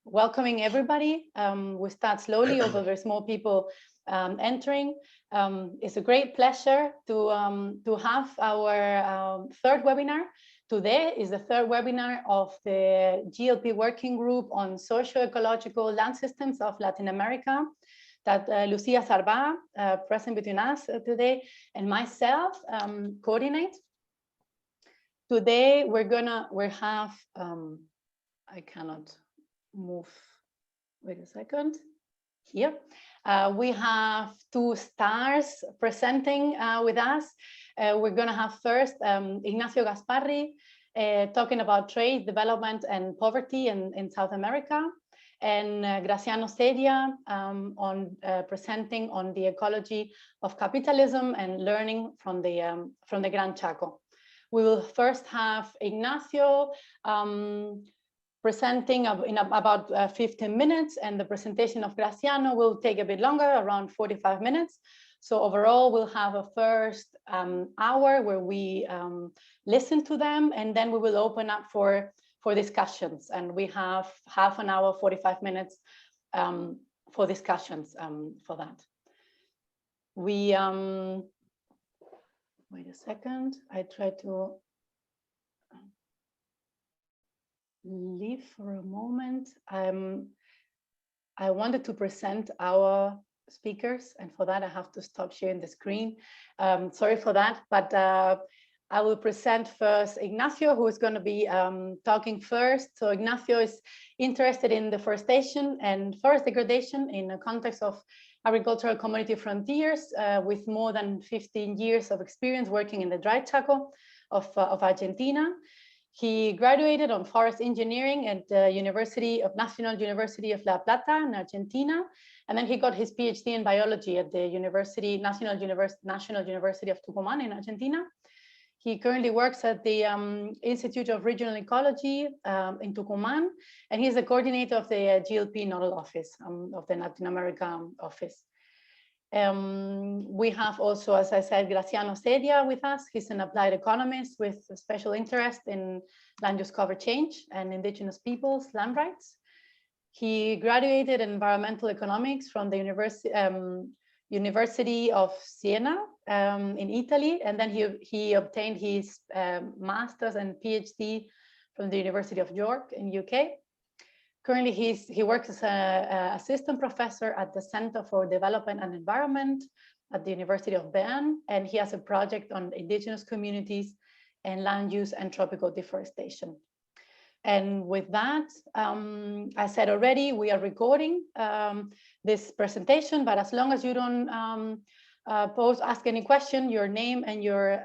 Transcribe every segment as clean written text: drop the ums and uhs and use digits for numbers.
welcoming everybody. We start slowly, although there's more people entering. It's a great pleasure to have our third webinar. Today is the third webinar of the GLP working group on socio-ecological land systems of Latin America that Lucia Sarba, present between us today, and myself coordinate. Today we have, I cannot move, wait a second, here. We have two stars presenting with us. We're gonna have first Ignacio Gasparri talking about trade, development, and poverty in South America, and Graziano Ceddia presenting on the ecology of capitalism and learning from the Gran Chaco. We will first have Ignacio presenting in about 15 minutes, and the presentation of Graziano will take a bit longer, around 45 minutes. So overall, we'll have a first hour where we listen to them, and then we will open up for discussions. And we have half an hour, 45 minutes for discussions for that. We, wait a second, I try to leave for a moment. I wanted to present our speakers, and for that I have to stop sharing the screen. Sorry for that, but I will present first Ignacio, who is going to be talking first. So Ignacio is interested in deforestation and forest degradation in the context of agricultural commodity frontiers, with more than 15 years of experience working in the dry Chaco of Argentina. He graduated on forest engineering at the National University of La Plata in Argentina, and then he got his PhD in biology at the National University of Tucumán in Argentina. He currently works at the Institute of Regional Ecology in Tucumán, and he's the coordinator of the GLP Nodal Office of the Latin America office. We have also, as I said, Graziano Ceddia with us. He's an applied economist with a special interest in land use cover change and indigenous peoples' land rights. He graduated in environmental economics from the University of Siena in Italy, and then he obtained his master's and PhD from the University of York in UK. Currently, he works as an assistant professor at the Center for Development and Environment at the University of Bern, and he has a project on indigenous communities and land use and tropical deforestation. And with that, I said already, we are recording this presentation, but as long as you don't ask any question, your name and your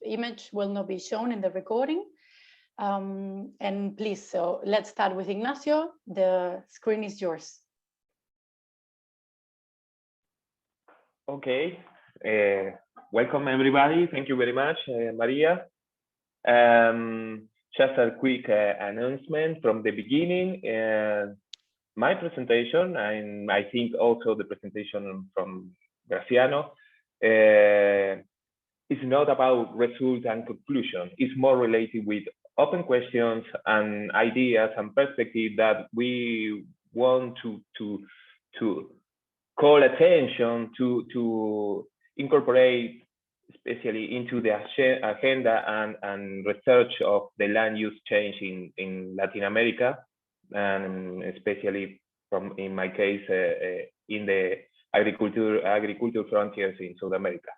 image will not be shown in the recording. And please, so let's start with Ignacio. The screen is yours. Okay, welcome everybody. Thank you very much, Maria. Just a quick announcement from the beginning. My presentation, and I think also the presentation from Graziano, is not about results and conclusion. It's more related with open questions and ideas and perspective that we want to call attention to incorporate, especially into the agenda and research of the land use change in Latin America, and especially in my case, in the agriculture frontiers in South America.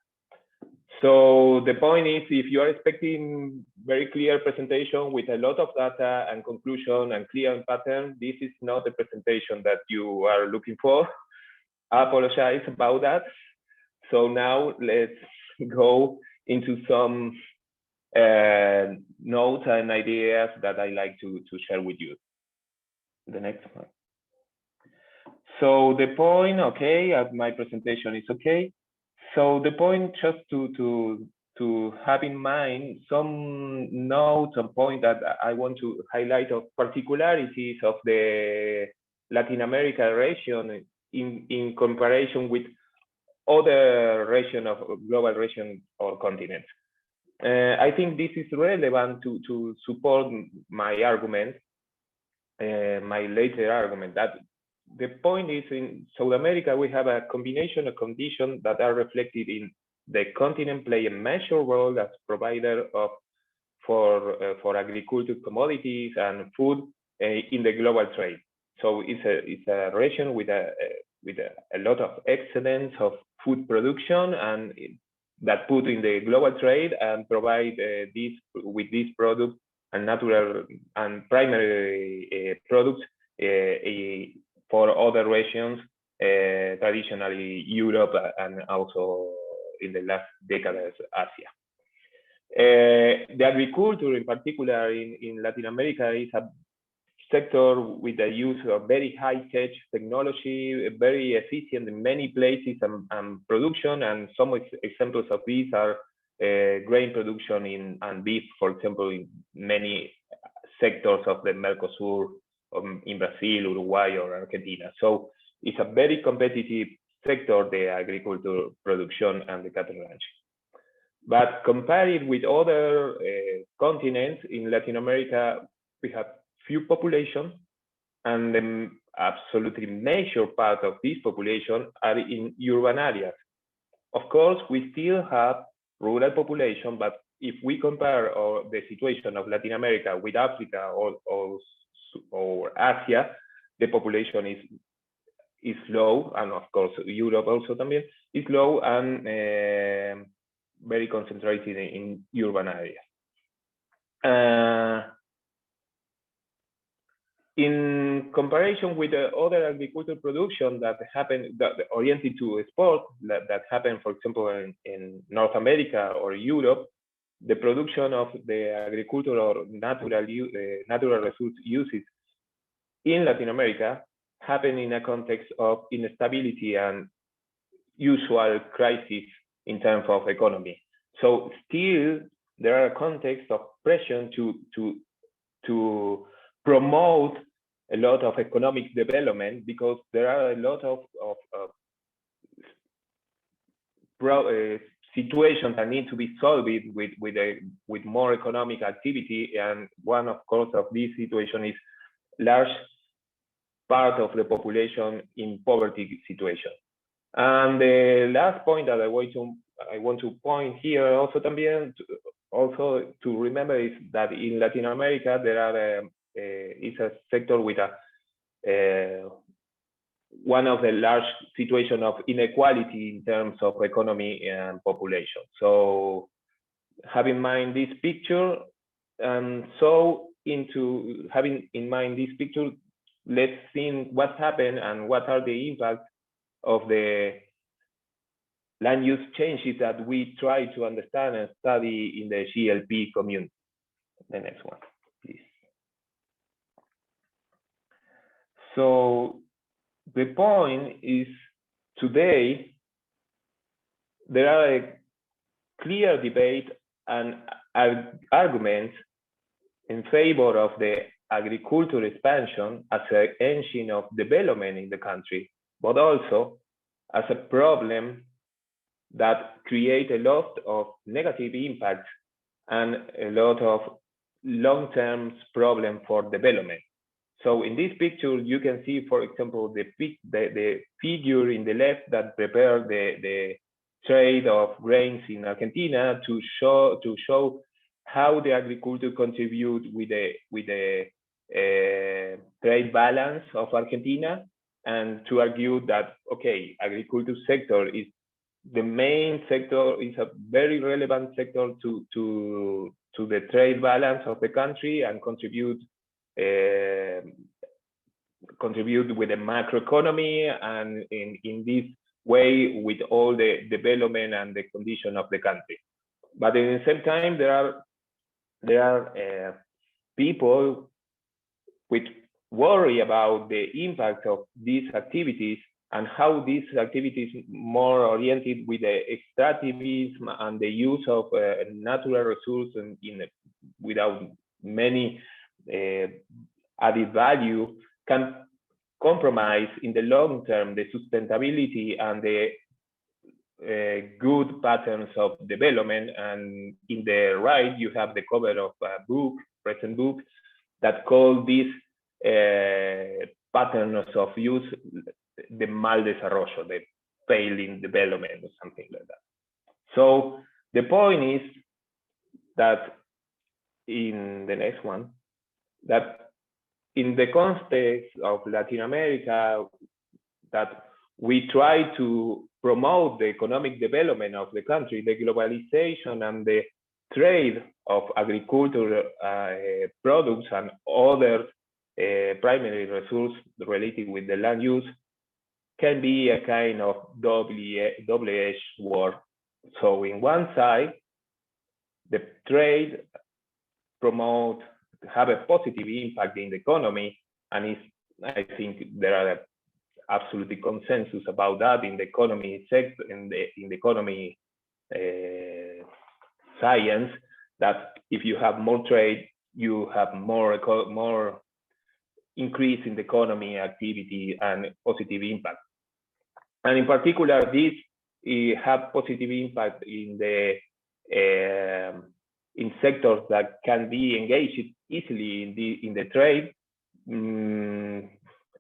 So the point is, if you are expecting very clear presentation with a lot of data and conclusion and clear pattern, this is not the presentation that you are looking for. I apologize about that. So now let's go into some notes and ideas that I like to share with you. The next one. So the point, okay, my presentation is okay. So the point, just to have in mind some notes, some point that I want to highlight of particularities of the Latin America region in comparison with other region of global region or continents. I think this is relevant to support my argument. my later argument that the point is in South America, we have a combination of conditions that are reflected in the continent play a major role as provider of for agriculture commodities and food in the global trade. So it's a region with a lot of excellence of food production and that put in the global trade and provide this with these products and natural and primary products for other regions, traditionally Europe and also in the last decades Asia. The agriculture in particular in Latin America is a sector with the use of very high-tech technology, very efficient in many places and production, and some examples of these are grain production and beef, for example, in many sectors of the Mercosur, in Brazil, Uruguay, or Argentina. So it's a very competitive sector, the agriculture production and the cattle ranching. But compared with other continents in Latin America, we have few population, and the absolutely major part of this population are in urban areas. Of course, we still have rural population, but if we compare the situation of Latin America with Africa or Asia, the population is low, and of course Europe also también is low and very concentrated in urban areas. In comparison with the other agricultural production that oriented to export that happen, for example, in North America or Europe, the production of the agriculture or natural resource uses in Latin America happen in a context of instability and usual crisis in terms of economy. So still there are contexts of pressure to promote a lot of economic development because there are a lot of situations that need to be solved with more economic activity, and one of course of this situation is large part of the population in poverty situation. And the last point that I want to point here also también also to remember is that in Latin America there are is a sector with one of the large situation of inequality in terms of economy and population. So have in mind this picture, and so into having in mind this picture, let's think what happened and what are the impacts of the land use changes that we try to understand and study in the GLP community. The next one, please. So the point is today there are a clear debate and arguments in favor of the agricultural expansion as an engine of development in the country, but also as a problem that creates a lot of negative impacts and a lot of long-term problems for development. So in this picture, you can see, for example, the figure in the left that prepared the trade of grains in Argentina to show how the agriculture contribute with the trade balance of Argentina, and to argue that, okay, agriculture sector is the main sector, is a very relevant sector to the trade balance of the country and contribute with the macroeconomy, and in this way with all the development and the condition of the country. But at the same time, there are people which worry about the impact of these activities and how these activities more oriented with the extractivism and the use of natural resources without many added value can compromise in the long term the sustainability and the good patterns of development. And in the right, you have the cover of a book, present book, that called this patterns of use, the mal desarrollo, the failing development, or something like that. So the point is that in the next one, that in the context of Latin America, that we try to promote the economic development of the country, the globalization and the trade of agricultural products and other primary resources related with the land use can be a kind of double-edged sword. So in one side, the trade have a positive impact in the economy, and I think there are absolutely consensus about that in the economy sector, in the economy science, that if you have more trade, you have more increase in the economy activity and positive impact. And in particular, this have positive impact in the in sectors that can be engaged easily in the trade,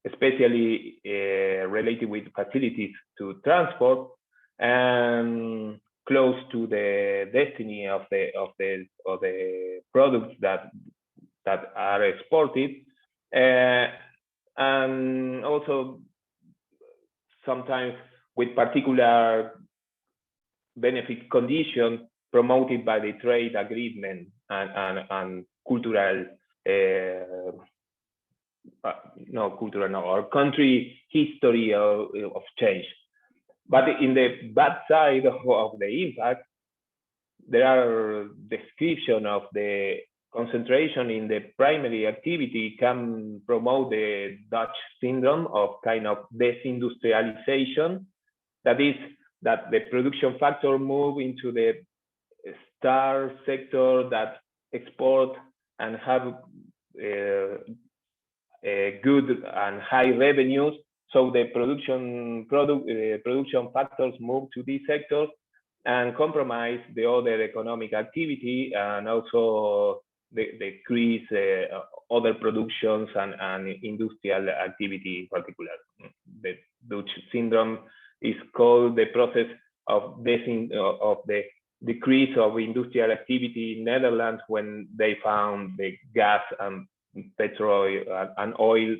especially related with facilities to transport and close to the destiny of the products that are exported, and also sometimes with particular benefit conditions promoted by the trade agreement and cultural or country history of change. But in the bad side of the impact, there are description of the concentration in the primary activity can promote the Dutch syndrome of kind of desindustrialization. That is, that the production factor move into the star sector that export and have good and high revenues. So the production factors move to these sectors and compromise the other economic activity, and also decrease other productions and industrial activity in particular. The Dutch syndrome is called the process of the decrease of industrial activity in Netherlands when they found the gas and petrol and oil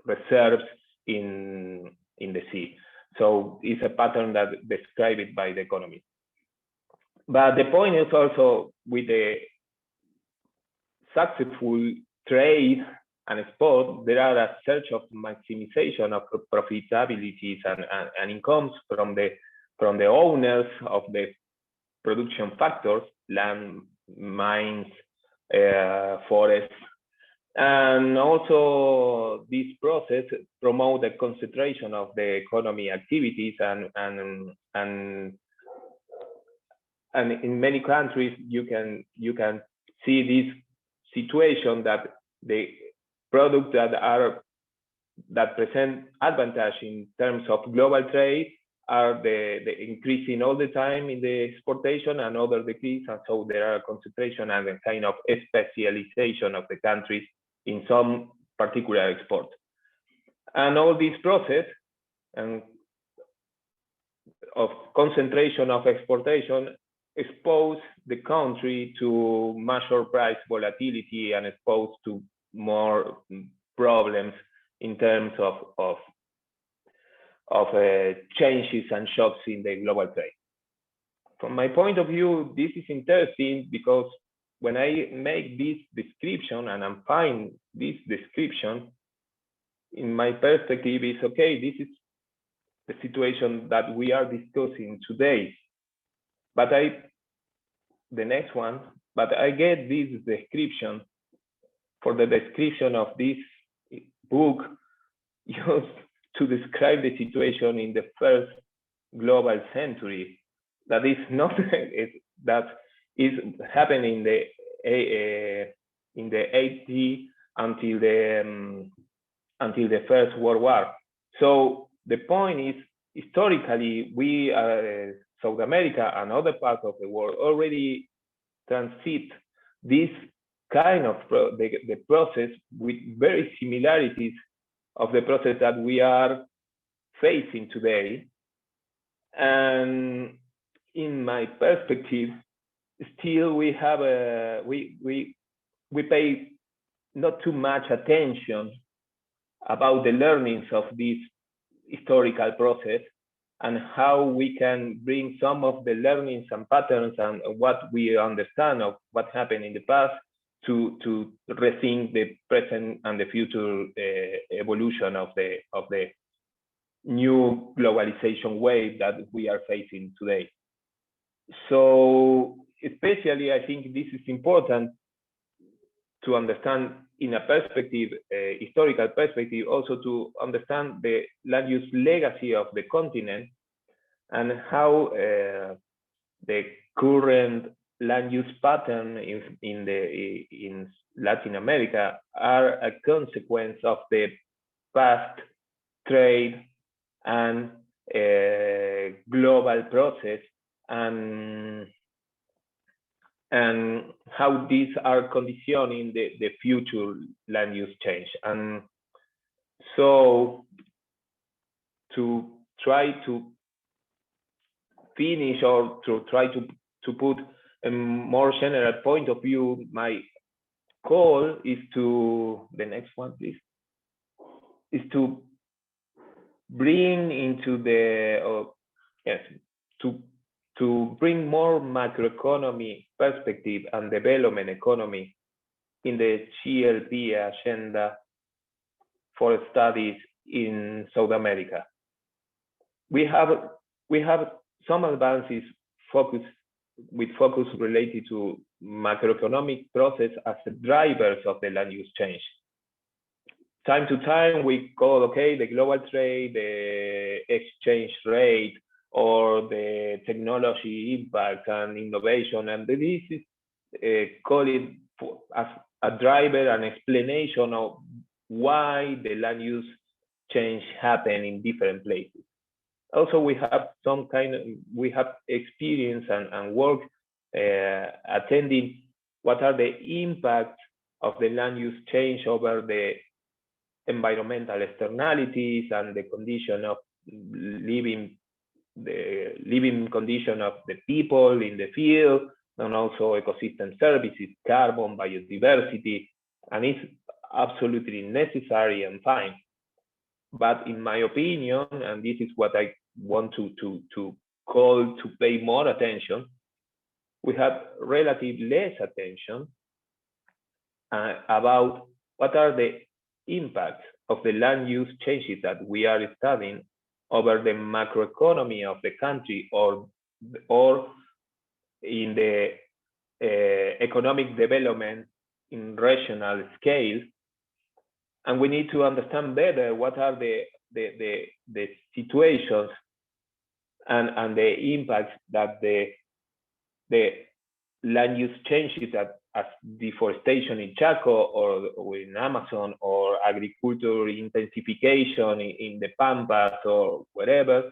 reserves in the sea. So it's a pattern that described by the economy. But the point is also with the successful trade and export, there are a search of maximization of profitabilities and incomes from the owners of the production factors, land, mines, forests. And also this process promote the concentration of the economy activities, and in many countries you can see this situation that the products that present advantage in terms of global trade are the increasing all the time in the exportation, and other decrease, and so there are concentration and a kind of specialization of the countries in some particular export. And all this process and of concentration of exportation expose the country to major price volatility and exposed to more problems in terms of changes and shocks in the global trade. From my point of view, this is interesting because when I make this description and I find this description, in my perspective is okay, this is the situation that we are discussing today. But the next one, but I get this description for the description of this book used to describe the situation in the first global century. That is not that is happening in the 80s until the First World War. So the point is, historically, we South America and other parts of the world already transit this kind of the process with very similarities of the process that we are facing today. And in my perspective, still we have we pay not too much attention about the learnings of this historical process and how we can bring some of the learnings and patterns and what we understand of what happened in the past to rethink the present and the future evolution of the new globalization wave that we are facing today. So especially, I think this is important to understand in a perspective, historical perspective, also to understand the land use legacy of the continent and how the current land use pattern in Latin America are a consequence of the past trade and global process, and how these are conditioning the future land use change. And so to try to finish or to try to put a more general point of view, my call is to, the next one please, is to bring into the, to bring more macroeconomy perspective and development economy in the GLP agenda for studies in South America. We have some advances focus related to macroeconomic process as drivers of the land use change. Time to time, we call, okay, the global trade, the exchange rate, or the technology impact and innovation, and this is call it as a driver and explanation of why the land use change happen in different places. Also, we have some kind of, we have experience and work attending what are the impacts of the land use change over the environmental externalities and the condition of living, the living condition of the people in the field, and also ecosystem services, carbon, biodiversity, and it's absolutely necessary and fine. But in my opinion, and this is what I want to call to pay more attention, we have relatively less attention about what are the impacts of the land use changes that we are studying over the macroeconomy of the country or in the economic development in regional scale. And we need to understand better what are the situations and the impacts that the land use changes that as deforestation in Chaco or in Amazon, or agriculture intensification in the Pampas or wherever,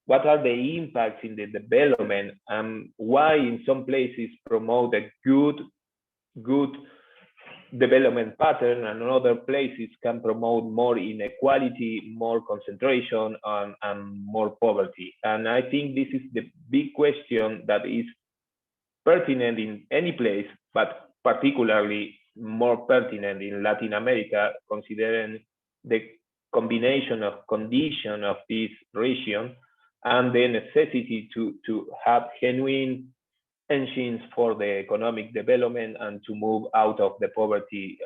what are the impacts in the development, and why in some places promote a good development pattern and in other places can promote more inequality, more concentration, and more poverty. And I think this is the big question that is pertinent in any place, but particularly more pertinent in Latin America, considering the combination of condition of this region and the necessity to have genuine engines for the economic development and to move out of the poverty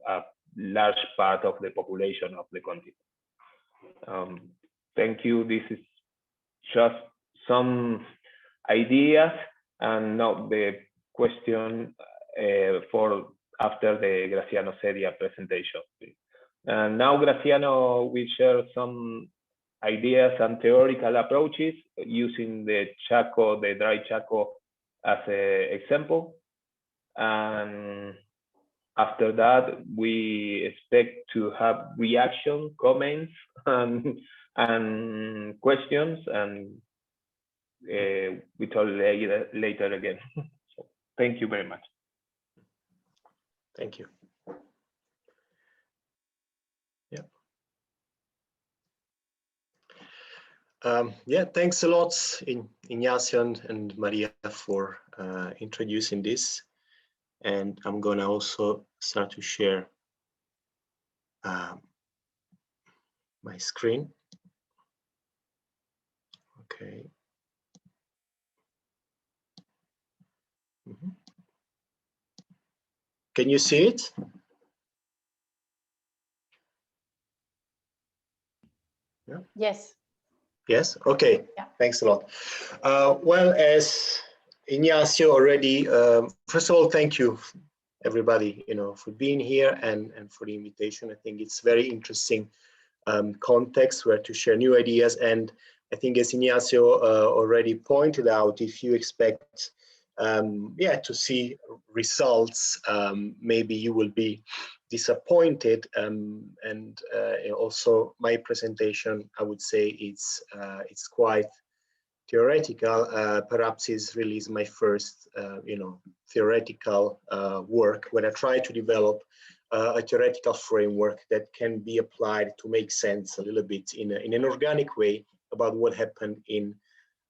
a large part of the population of the continent. Thank you. This is just some ideas, and now the question for after the Graziano Ceddia presentation. And now Graziano will share some ideas and theoretical approaches using the Chaco, the dry Chaco as an example. And after that, we expect to have reaction, comments, and questions, and we talk later again. So thank you very much. Thank you. Yeah. Yeah, thanks a lot, Ignacio and Maria, for introducing this. And I'm gonna also start to share my screen. Okay. Mm-hmm. Can you see it? Yeah. Yes. Yes. Okay. Yeah. Thanks a lot. Well, as Ignacio already, first of all, thank you, everybody, for being here and for the invitation. I think it's very interesting context where to share new ideas. And I think, as Ignacio already pointed out, if you expect, to see results, maybe you will be disappointed. And also, my presentation, I would say it's quite theoretical. Perhaps is really my first, theoretical work when I try to develop a theoretical framework that can be applied to make sense a little bit in an organic way about what happened in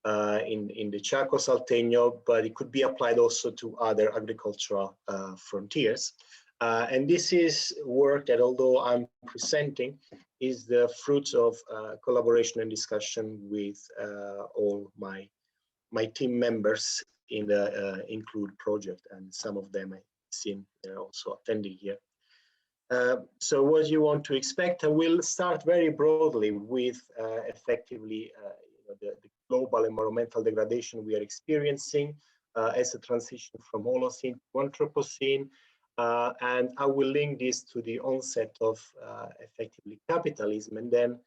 the Chaco Salteño, but it could be applied also to other agricultural frontiers. And this is work that, although I'm presenting, is the fruit of collaboration and discussion with all my team members in the Include project, and some of them I've seen also attending here. So what you want to expect, I will start very broadly with effectively the global environmental degradation we are experiencing as a transition from Holocene to Anthropocene. And I will link this to the onset of effectively capitalism, and then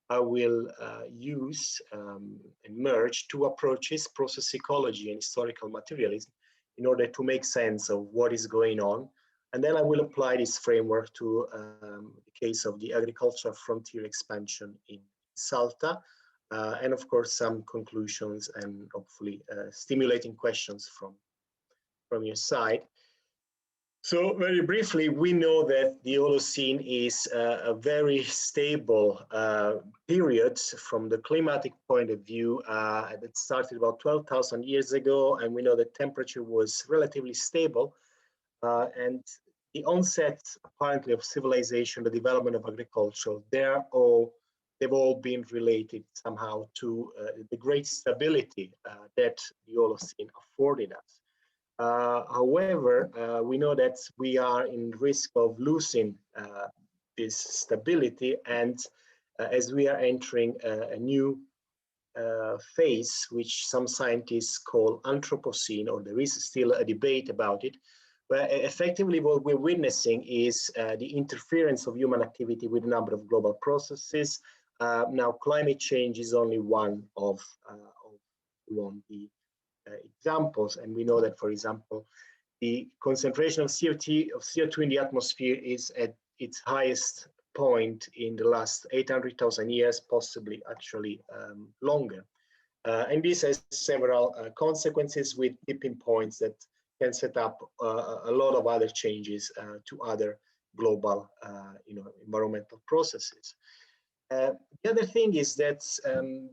I will use and merge two approaches, process ecology and historical materialism, in order to make sense of what is going on. And then I will apply this framework to the case of the agricultural frontier expansion in Salta, and of course some conclusions and hopefully stimulating questions from your side. So very briefly, we know that the Holocene is a very stable period from the climatic point of view. That started about 12,000 years ago, and we know that temperature was relatively stable. And the onset, apparently, of civilization, the development of agriculture, they've all been related somehow to the great stability that the Holocene afforded us. However, we know that we are in risk of losing this stability, and as we are entering a new phase, which some scientists call Anthropocene, or there is still a debate about it, but effectively what we're witnessing is the interference of human activity with a number of global processes. Now, climate change is only one of the examples, and we know that, for example, the concentration of CO2 in the atmosphere is at its highest point in the last 800,000 years, possibly actually longer. And this has several consequences with tipping points that can set up a lot of other changes to other global environmental processes. The other thing is that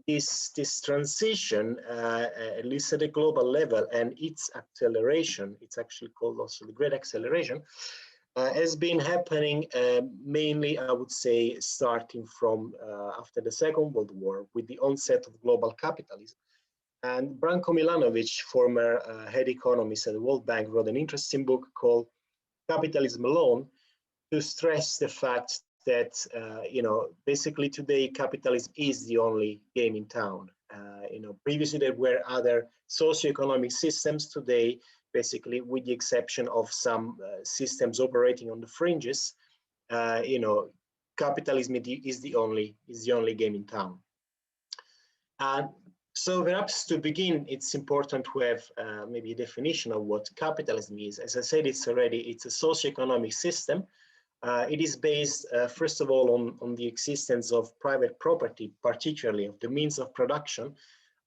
this transition, at least at a global level, and its acceleration, it's actually called also the Great Acceleration, has been happening mainly, I would say, starting from after the Second World War, with the onset of global capitalism. And Branko Milanovic, former head economist at the World Bank, wrote an interesting book called Capitalism Alone, to stress the fact that basically today capitalism is the only game in town. Previously there were other socioeconomic systems. Today, basically, with the exception of some systems operating on the fringes, capitalism is the only game in town. And so perhaps to begin, it's important to have maybe a definition of what capitalism is. As I said, it's a socioeconomic system. It is based, first of all, on the existence of private property, particularly of the means of production,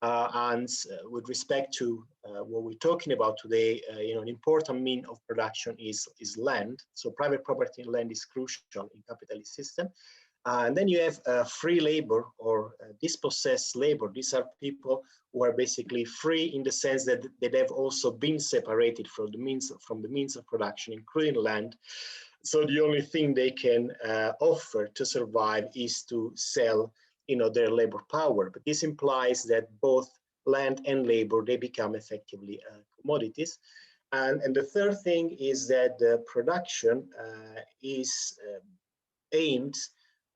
With respect to what we're talking about today, an important mean of production is land. So private property in land is crucial in capitalist system. And then you have free labor or dispossessed labor. These are people who are basically free in the sense that they have also been separated from the means of production, including land. So the only thing they can offer to survive is to sell, their labor power. But this implies that both land and labor, they become effectively commodities. And the third thing is that the production is aimed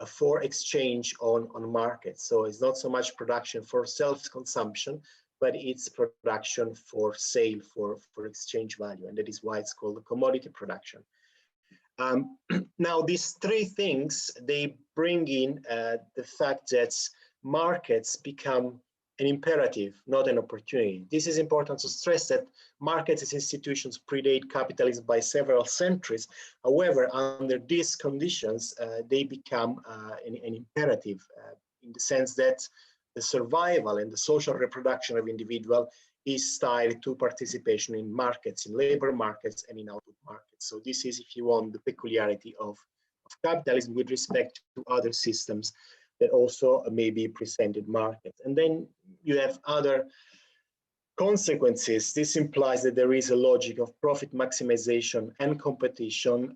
for exchange on markets. So it's not so much production for self-consumption, but it's production for sale, for exchange value. And that is why it's called a commodity production. Now, these three things, they bring in the fact that markets become an imperative, not an opportunity. This is important to stress that markets as institutions predate capitalism by several centuries. However, under these conditions, they become an imperative in the sense that the survival and the social reproduction of individual is tied to participation in markets, in labor markets and in output markets. So this is, if you want, the peculiarity of capitalism with respect to other systems that also may be presented markets. And then you have other consequences. This implies that there is a logic of profit maximization and competition.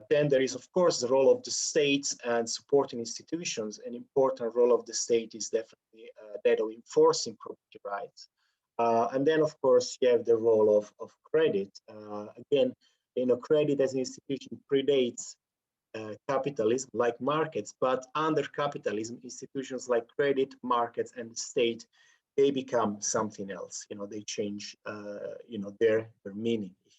Then there is, of course, the role of the state and supporting institutions. An important role of the state is definitely that of enforcing property rights. And then, of course, you have the role of credit. Again, credit as an institution predates capitalism, like markets, but under capitalism, institutions like credit, markets, and the state, they become something else. They change, their meaning, if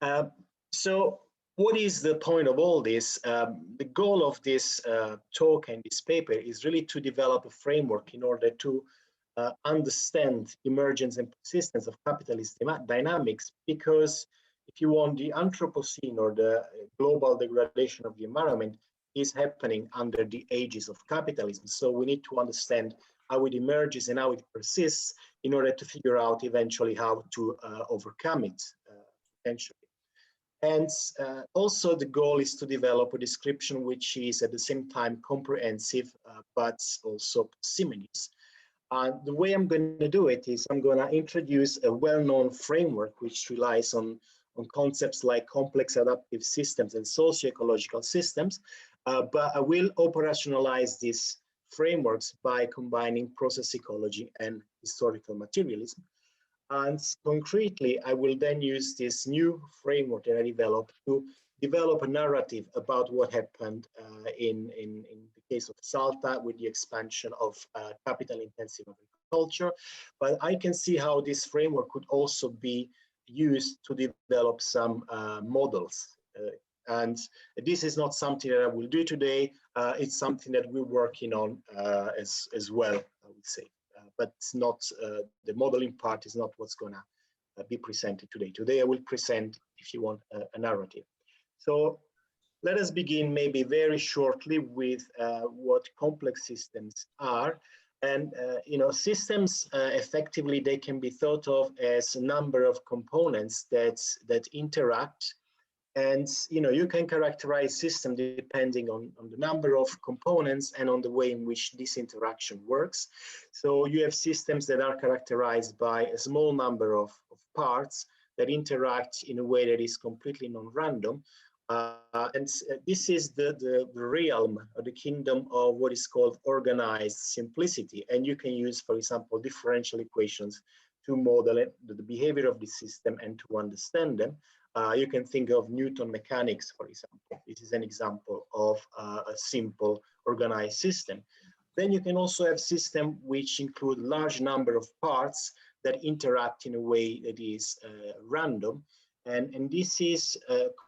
you want. So, what is the point of all this? The goal of this talk and this paper is really to develop a framework in order to understand emergence and persistence of capitalist dynamics, because if you want, the Anthropocene or the global degradation of the environment is happening under the aegis of capitalism. So we need to understand how it emerges and how it persists in order to figure out eventually how to overcome it eventually. And also the goal is to develop a description which is at the same time comprehensive, but also parsimonious. The way I'm going to do it is I'm going to introduce a well-known framework which relies on concepts like complex adaptive systems and socio-ecological systems, but I will operationalize these frameworks by combining process ecology and historical materialism. And concretely, I will then use this new framework that I developed to develop a narrative about what happened in the case of Salta with the expansion of capital-intensive agriculture. But I can see how this framework could also be used to develop some models. And this is not something that I will do today. It's something that we're working on as well, I would say. But it's not, the modeling part is not what's going to be presented today. Today I will present, if you want, a narrative. So let us begin maybe very shortly with what complex systems are. And systems effectively, they can be thought of as a number of components that interact. And you can characterize system depending on the number of components and on the way in which this interaction works. So you have systems that are characterized by a small number of parts that interact in a way that is completely non-random. And this is the realm or the kingdom of what is called organized simplicity. And you can use, for example, differential equations to model the behavior of the system and to understand them. You can think of Newton mechanics, for example. This is an example of a simple organized system. Then you can also have systems which include a large number of parts that interact in a way that is random. And this is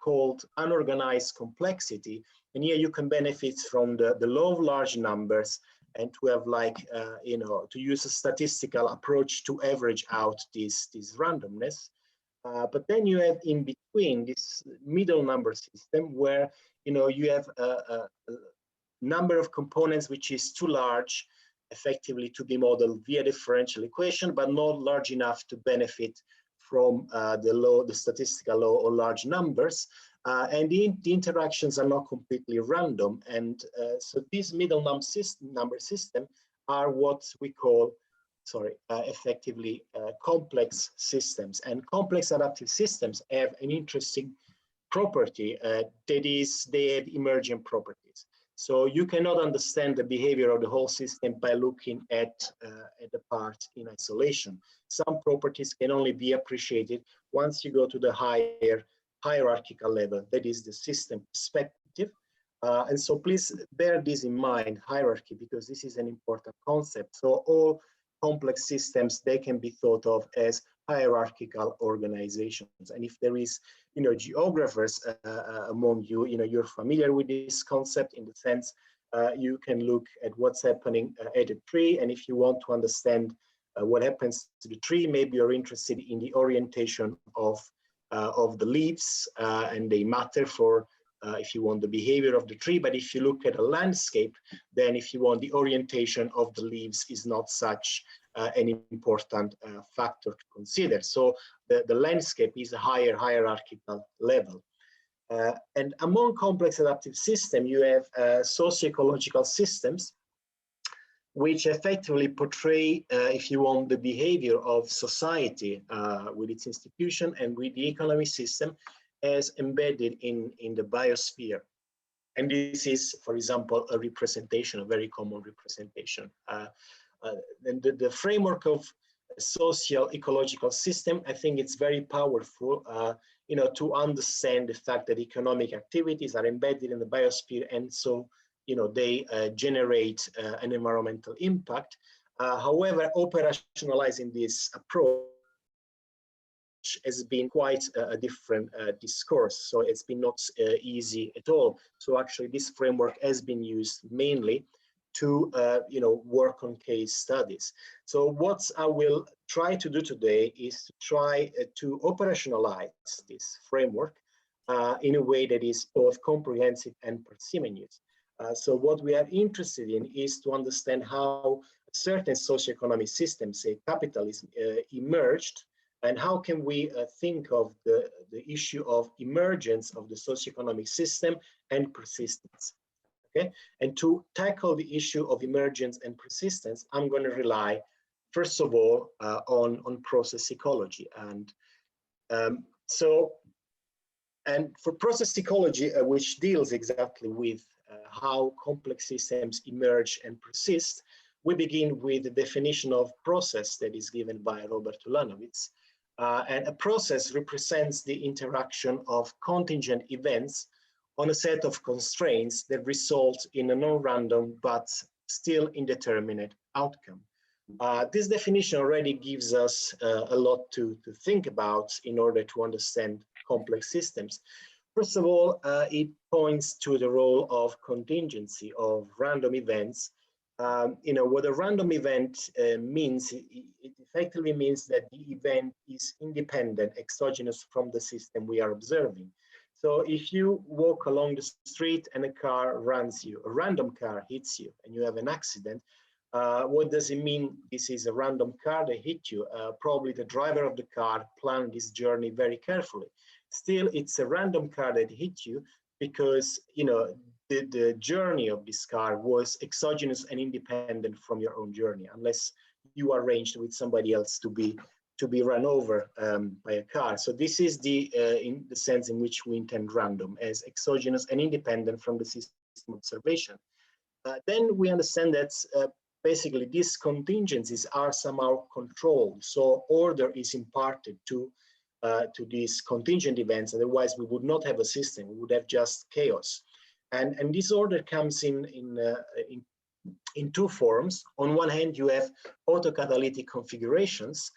called unorganized complexity. And here you can benefit from the law of large numbers and to have to use a statistical approach to average out this randomness. But then you have in between this middle number system where, you have a number of components which is too large effectively to be modeled via differential equation, but not large enough to benefit from the statistical law or large numbers. And the interactions are not completely random. And so these middle number system are what we call, effectively complex systems. And complex adaptive systems have an interesting property, that is, they have emergent properties. So you cannot understand the behavior of the whole system by looking at the part in isolation. Some properties can only be appreciated once you go to the higher hierarchical level, that is the system perspective. And so please bear this in mind, hierarchy, because this is an important concept. So all complex systems, they can be thought of as hierarchical organizations. And if there is, geographers among you, you're familiar with this concept in the sense you can look at what's happening at a tree. And if you want to understand what happens to the tree, maybe you're interested in the orientation of the leaves, and they matter for, if you want, the behavior of the tree. But if you look at a landscape, then if you want, the orientation of the leaves is not such an important factor to consider. So the landscape is a higher hierarchical level. And among complex adaptive systems, you have socio-ecological systems, which effectively portray, if you want, the behavior of society with its institution and with the economic system as embedded in the biosphere. And this is, for example, a representation, a very common representation. And the framework of a socio-ecological system, I think it's very powerful, to understand the fact that economic activities are embedded in the biosphere, and so they generate an environmental impact. However, operationalizing this approach has been quite a different discourse. So it's been not easy at all. So actually this framework has been used mainly to work on case studies. So what I will try to do today is to try to operationalize this framework in a way that is both comprehensive and parsimonious. So what we are interested in is to understand how certain socioeconomic systems, say capitalism, emerged, and how can we think of the issue of emergence of the socioeconomic system and persistence. Okay, and to tackle the issue of emergence and persistence, I'm going to rely, first of all, on process ecology. And for process ecology, which deals exactly with how complex systems emerge and persist, we begin with the definition of process that is given by Robert Ulanowitz. And a process represents the interaction of contingent events on a set of constraints that result in a non-random but still indeterminate outcome. This definition already gives us a lot to think about in order to understand complex systems. First of all, it points to the role of contingency, of random events. What a random event means, it effectively means that the event is independent, exogenous from the system we are observing. So if you walk along the street and a car runs you, a random car hits you, and you have an accident, what does it mean? This is a random car that hit you. Probably the driver of the car planned this journey very carefully. Still, it's a random car that hit you because, the journey of this car was exogenous and independent from your own journey, unless you arranged with somebody else to be run over by a car. So this is in the sense in which we intend random, as exogenous and independent from the system observation. Then we understand that basically these contingencies are somehow controlled. So order is imparted to these contingent events. Otherwise, we would not have a system. We would have just chaos. And this order comes in two forms. On one hand, you have autocatalytic configurations,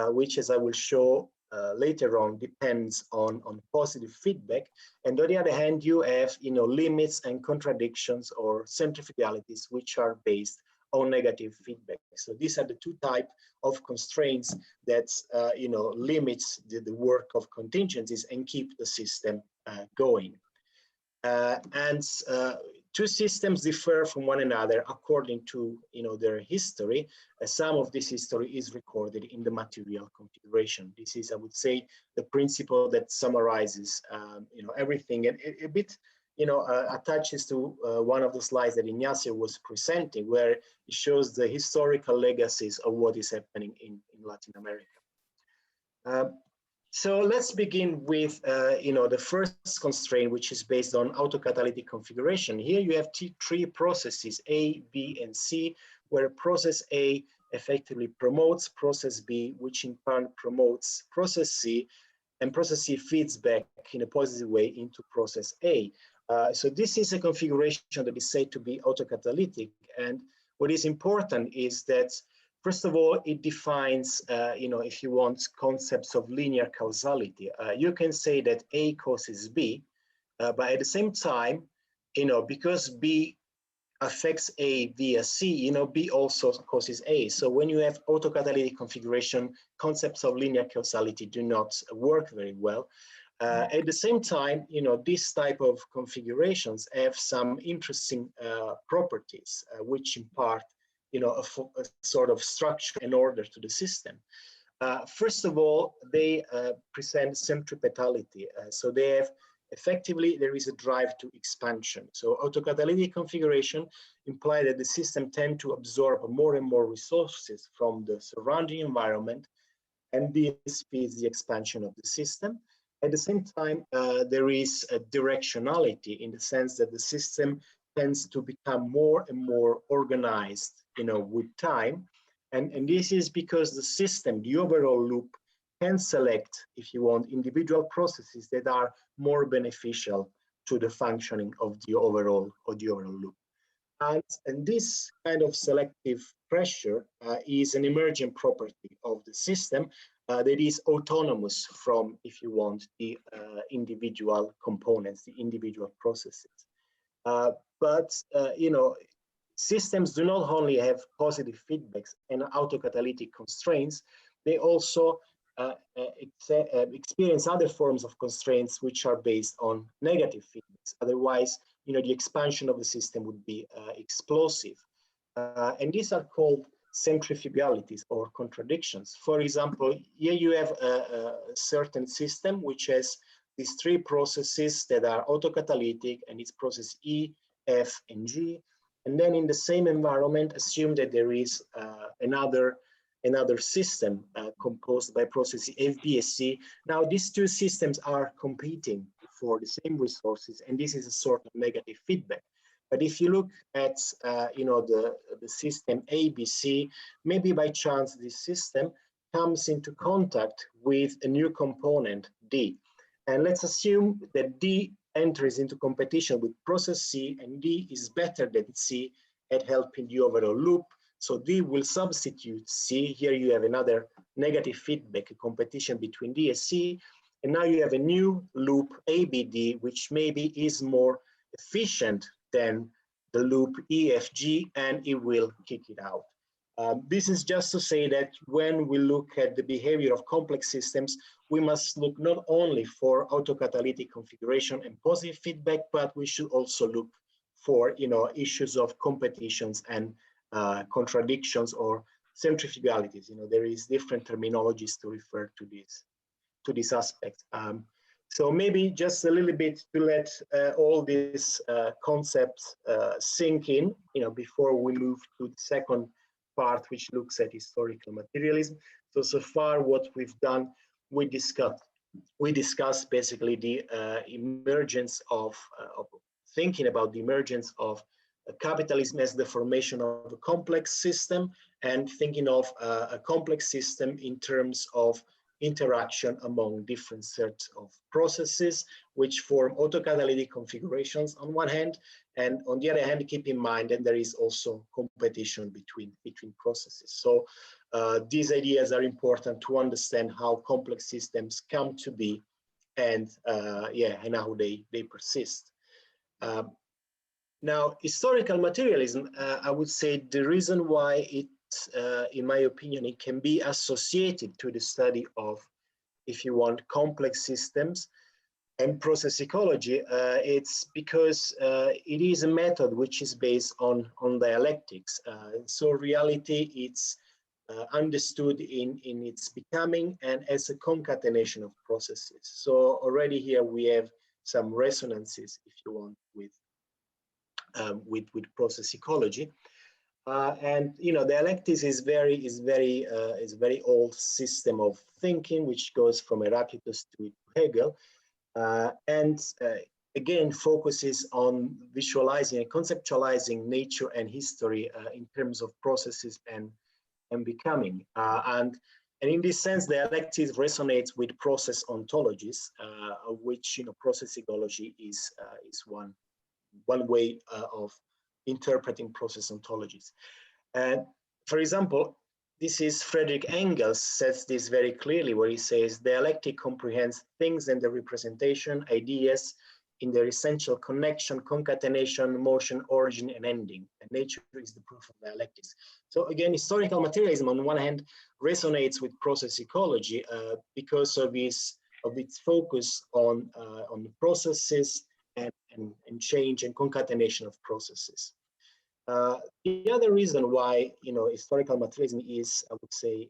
which, as I will show later on, depends on positive feedback. And on the other hand, you have limits and contradictions or centrifugalities, which are based on negative feedback. So these are the two types of constraints that limits the work of contingencies and keep the system going. And two systems differ from one another according to their history. Some of this history is recorded in the material configuration. This is, I would say, the principle that summarizes everything, and a bit attaches to one of the slides that Ignacio was presenting, where it shows the historical legacies of what is happening in Latin America. So let's begin with the first constraint, which is based on autocatalytic configuration. Here you have three processes, A, B, and C, where process A effectively promotes process B, which in turn promotes process C, and process C feeds back in a positive way into process A. So this is a configuration that is said to be autocatalytic, and what is important is that first of all, it defines, if you want, concepts of linear causality. You can say that A causes B, but at the same time, because B affects A via C, B also causes A. So when you have autocatalytic configuration, concepts of linear causality do not work very well. At the same time, this type of configurations have some interesting properties, which impart a sort of structure and order to the system. First of all, they present centripetality. So they have, effectively, there is a drive to expansion. So autocatalytic configuration imply that the system tend to absorb more and more resources from the surrounding environment, and this feeds the expansion of the system. At the same time, there is a directionality in the sense that the system tends to become more and more organized with time. And this is because the system, the overall loop, can select, if you want, individual processes that are more beneficial to the functioning of the overall loop. And this kind of selective pressure is an emergent property of the system that is autonomous from, if you want, the individual components, the individual processes. But systems do not only have positive feedbacks and autocatalytic constraints, they also experience other forms of constraints which are based on negative feedbacks. Otherwise, the expansion of the system would be explosive. And these are called centrifugalities or contradictions. For example, here you have a certain system which has these three processes that are autocatalytic, and it's process E, F, and G. And then in the same environment, assume that there is another system composed by processes F, B, and C. Now, these two systems are competing for the same resources, and this is a sort of negative feedback. But if you look at the system A, B, C, maybe by chance this system comes into contact with a new component, D. And let's assume that D enters into competition with process C, and D is better than C at helping the overall loop. So D will substitute C. Here you have another negative feedback, a competition between D and C. And now you have a new loop, ABD, which maybe is more efficient than the loop EFG, and it will kick it out. This is just to say that when we look at the behavior of complex systems, we must look not only for autocatalytic configuration and positive feedback, but we should also look for issues of competitions and contradictions or centrifugalities. There is different terminologies to refer to this aspect. So maybe just a little bit to let all these concepts sink in, before we move to the second part, which looks at historical materialism. So far what we've done, we discussed basically the emergence of thinking about the emergence of capitalism as the formation of a complex system, and thinking of a complex system in terms of interaction among different sets of processes, which form autocatalytic configurations on one hand, and on the other hand, keep in mind that there is also competition between processes. So these ideas are important to understand how complex systems come to be, and and how they persist. Now, historical materialism, I would say the reason why it, in my opinion, it can be associated to the study of, if you want, complex systems, and process ecology, it's because it is a method which is based on dialectics. So reality, it's understood in its becoming and as a concatenation of processes. So already here we have some resonances, if you want, with process ecology. And you know, dialectics is very old system of thinking, which goes from Heraclitus to Hegel, and again focuses on visualizing and conceptualizing nature and history in terms of processes and becoming. And in this sense, dialectics resonates with process ontologies, of which, you know, process ecology is one way of interpreting process ontologies. And for example, this is Friedrich Engels says this very clearly, where he says dialectic comprehends things and their representation, ideas in their essential connection, concatenation, motion, origin, and ending. And nature is the proof of dialectics. So again, historical materialism on one hand resonates with process ecology because of its focus on processes and change and concatenation of processes. The other reason why, you know, historical materialism is, I would say,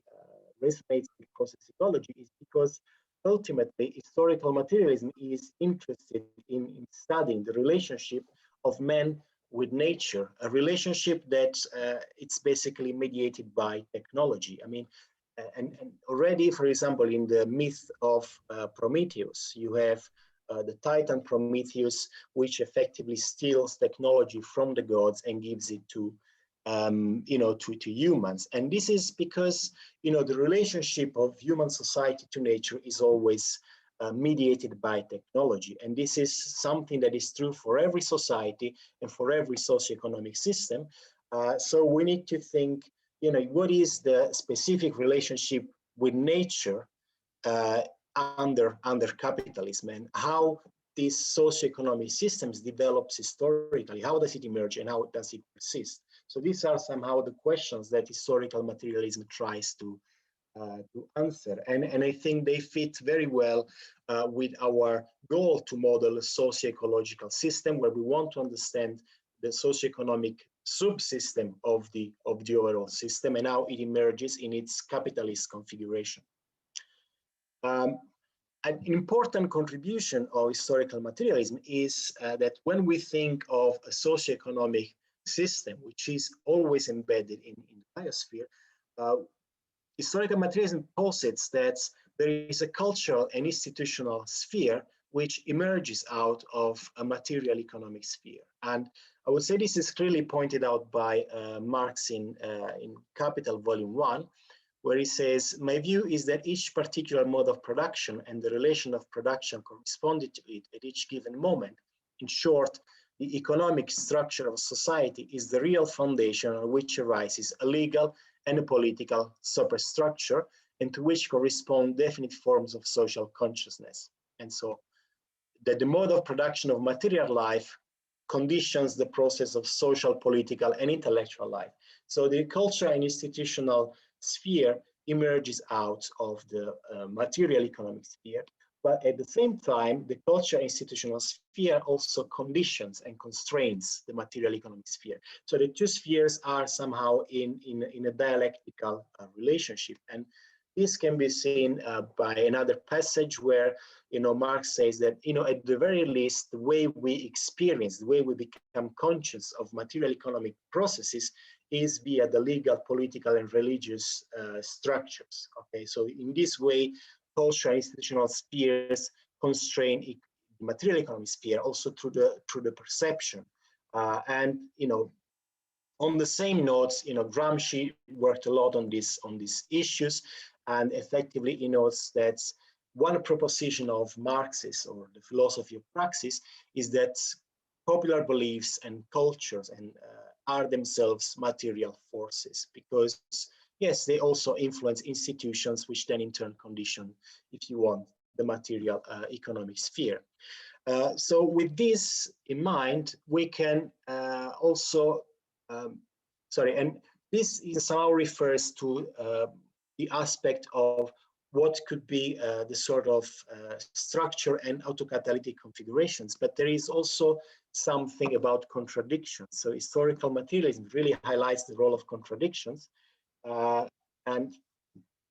resonates with process ecology is because ultimately historical materialism is interested in studying the relationship of man with nature, a relationship that it's basically mediated by technology. I mean, and already, for example, in the myth of Prometheus, you have the Titan Prometheus, which effectively steals technology from the gods and gives it to, you know, to humans. And this is because, you know, the relationship of human society to nature is always mediated by technology. And this is something that is true for every society and for every socioeconomic system. So we need to think, you know, what is the specific relationship with nature under capitalism, and how these socioeconomic systems develops historically, how does it emerge and how does it persist? So these are somehow the questions that historical materialism tries to answer, and I think they fit very well with our goal to model a socio-ecological system where we want to understand the socioeconomic subsystem of the overall system and how it emerges in its capitalist configuration. An important contribution of historical materialism is that when we think of a socioeconomic system, which is always embedded in the biosphere, historical materialism posits that there is a cultural and institutional sphere which emerges out of a material economic sphere. And I would say this is clearly pointed out by Marx in Capital Volume 1, where he says, my view is that each particular mode of production and the relation of production corresponding to it at each given moment, in short, the economic structure of society is the real foundation on which arises a legal and a political superstructure, and to which correspond definite forms of social consciousness. And so that the mode of production of material life conditions the process of social, political, and intellectual life. So the cultural and institutional sphere emerges out of the material economic sphere, but at the same time, the cultural institutional sphere also conditions and constrains the material economic sphere. So the two spheres are somehow in a dialectical relationship, and this can be seen by another passage where, you know, Marx says that, you know, at the very least, the way we experience, the way we become conscious of material economic processes is via the legal, political, and religious structures. Okay, so in this way, cultural institutional spheres constrain the material economic sphere also through the perception. And you know, on the same notes, you know, Gramsci worked a lot on these issues, and effectively he notes that one proposition of Marx's or the philosophy of praxis is that popular beliefs and cultures and are themselves material forces, because yes, they also influence institutions, which then in turn condition, if you want, the material economic sphere. So with this in mind, we can also, and this somehow refers to the aspect of what could be the sort of structure and autocatalytic configurations, but there is also something about contradictions. So historical materialism really highlights the role of contradictions. And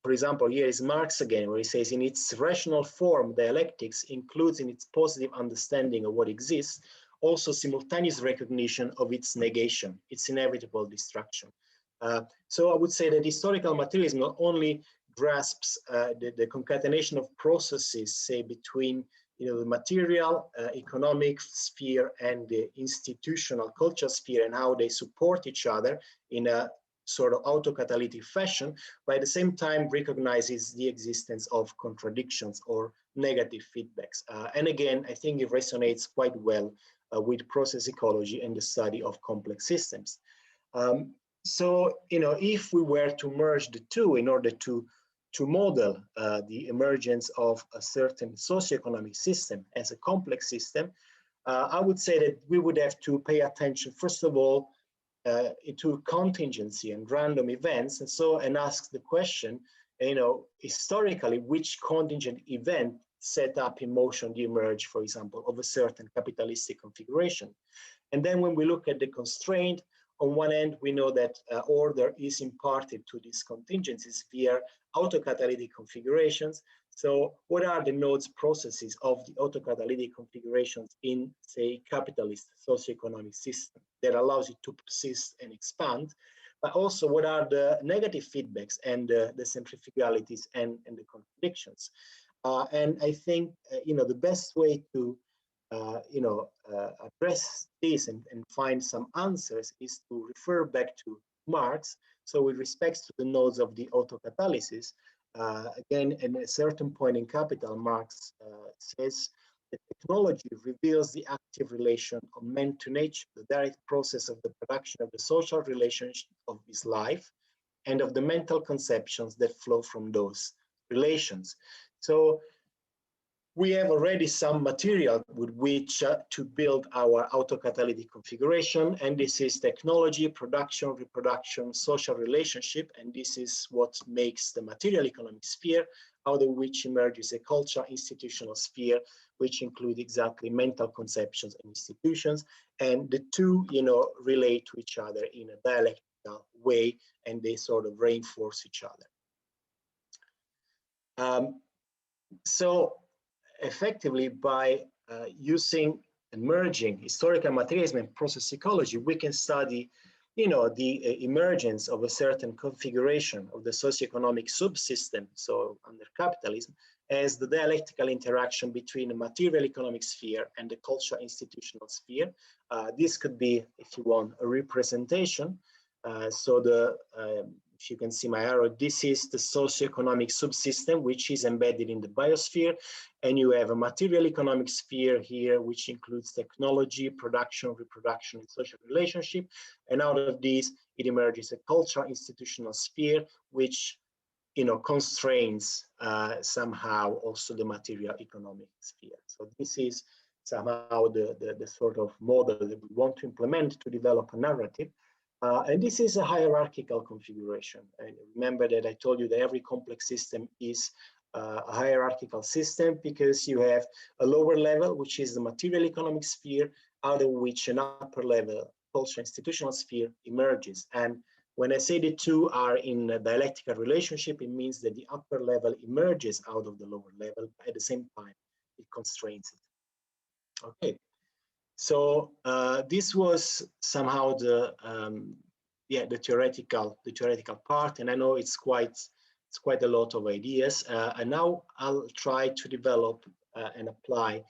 for example, here is Marx again, where he says, in its rational form, dialectics includes in its positive understanding of what exists, also simultaneous recognition of its negation, its inevitable destruction. So I would say that historical materialism not only grasps the concatenation of processes, say, between the material, economic sphere and the institutional culture sphere, and how they support each other in a sort of autocatalytic fashion, but at the same time recognizes the existence of contradictions or negative feedbacks. And again, I think it resonates quite well with process ecology and the study of complex systems. So, if we were to merge the two in order to model the emergence of a certain socioeconomic system as a complex system, I would say that we would have to pay attention, first of all, to contingency and random events, and ask the question, historically, which contingent event set up in motion the emerge, for example, of a certain capitalistic configuration. And then when we look at the constraint, on one end, we know that order is imparted to these contingencies via autocatalytic configurations. So what are the nodes processes of the autocatalytic configurations in, say, capitalist socioeconomic system that allows it to persist and expand? But also, what are the negative feedbacks and the centrifugalities and the contradictions? And I think, the best way to address this and find some answers is to refer back to Marx. So with respect to the nodes of the autocatalysis, again, at a certain point in Capital, Marx says that technology reveals the active relation of man to nature, the direct process of the production of the social relationship of his life and of the mental conceptions that flow from those relations. So we have already some material with which to build our autocatalytic configuration, and this is technology, production, reproduction, social relationship, and this is what makes the material economic sphere, out of which emerges a culture institutional sphere, which include exactly mental conceptions and institutions, and the two, relate to each other in a dialectical way, and they sort of reinforce each other. So effectively, by using and merging historical materialism and process ecology, we can study, the emergence of a certain configuration of the socioeconomic subsystem, so under capitalism, as the dialectical interaction between the material economic sphere and the cultural institutional sphere. This could be, if you want, a representation. If you can see my arrow, this is the socioeconomic subsystem, which is embedded in the biosphere. And you have a material economic sphere here, which includes technology, production, reproduction, and social relationship. And out of these, it emerges a cultural institutional sphere, which constrains somehow also the material economic sphere. So this is somehow the sort of model that we want to implement to develop a narrative. And this is a hierarchical configuration. And remember that I told you that every complex system is a hierarchical system, because you have a lower level, which is the material economic sphere, out of which an upper level cultural institutional sphere emerges. And when I say the two are in a dialectical relationship, it means that the upper level emerges out of the lower level, but at the same time, it constrains it. Okay. So this was somehow the theoretical part, and I know it's quite a lot of ideas. And now I'll try to develop and apply,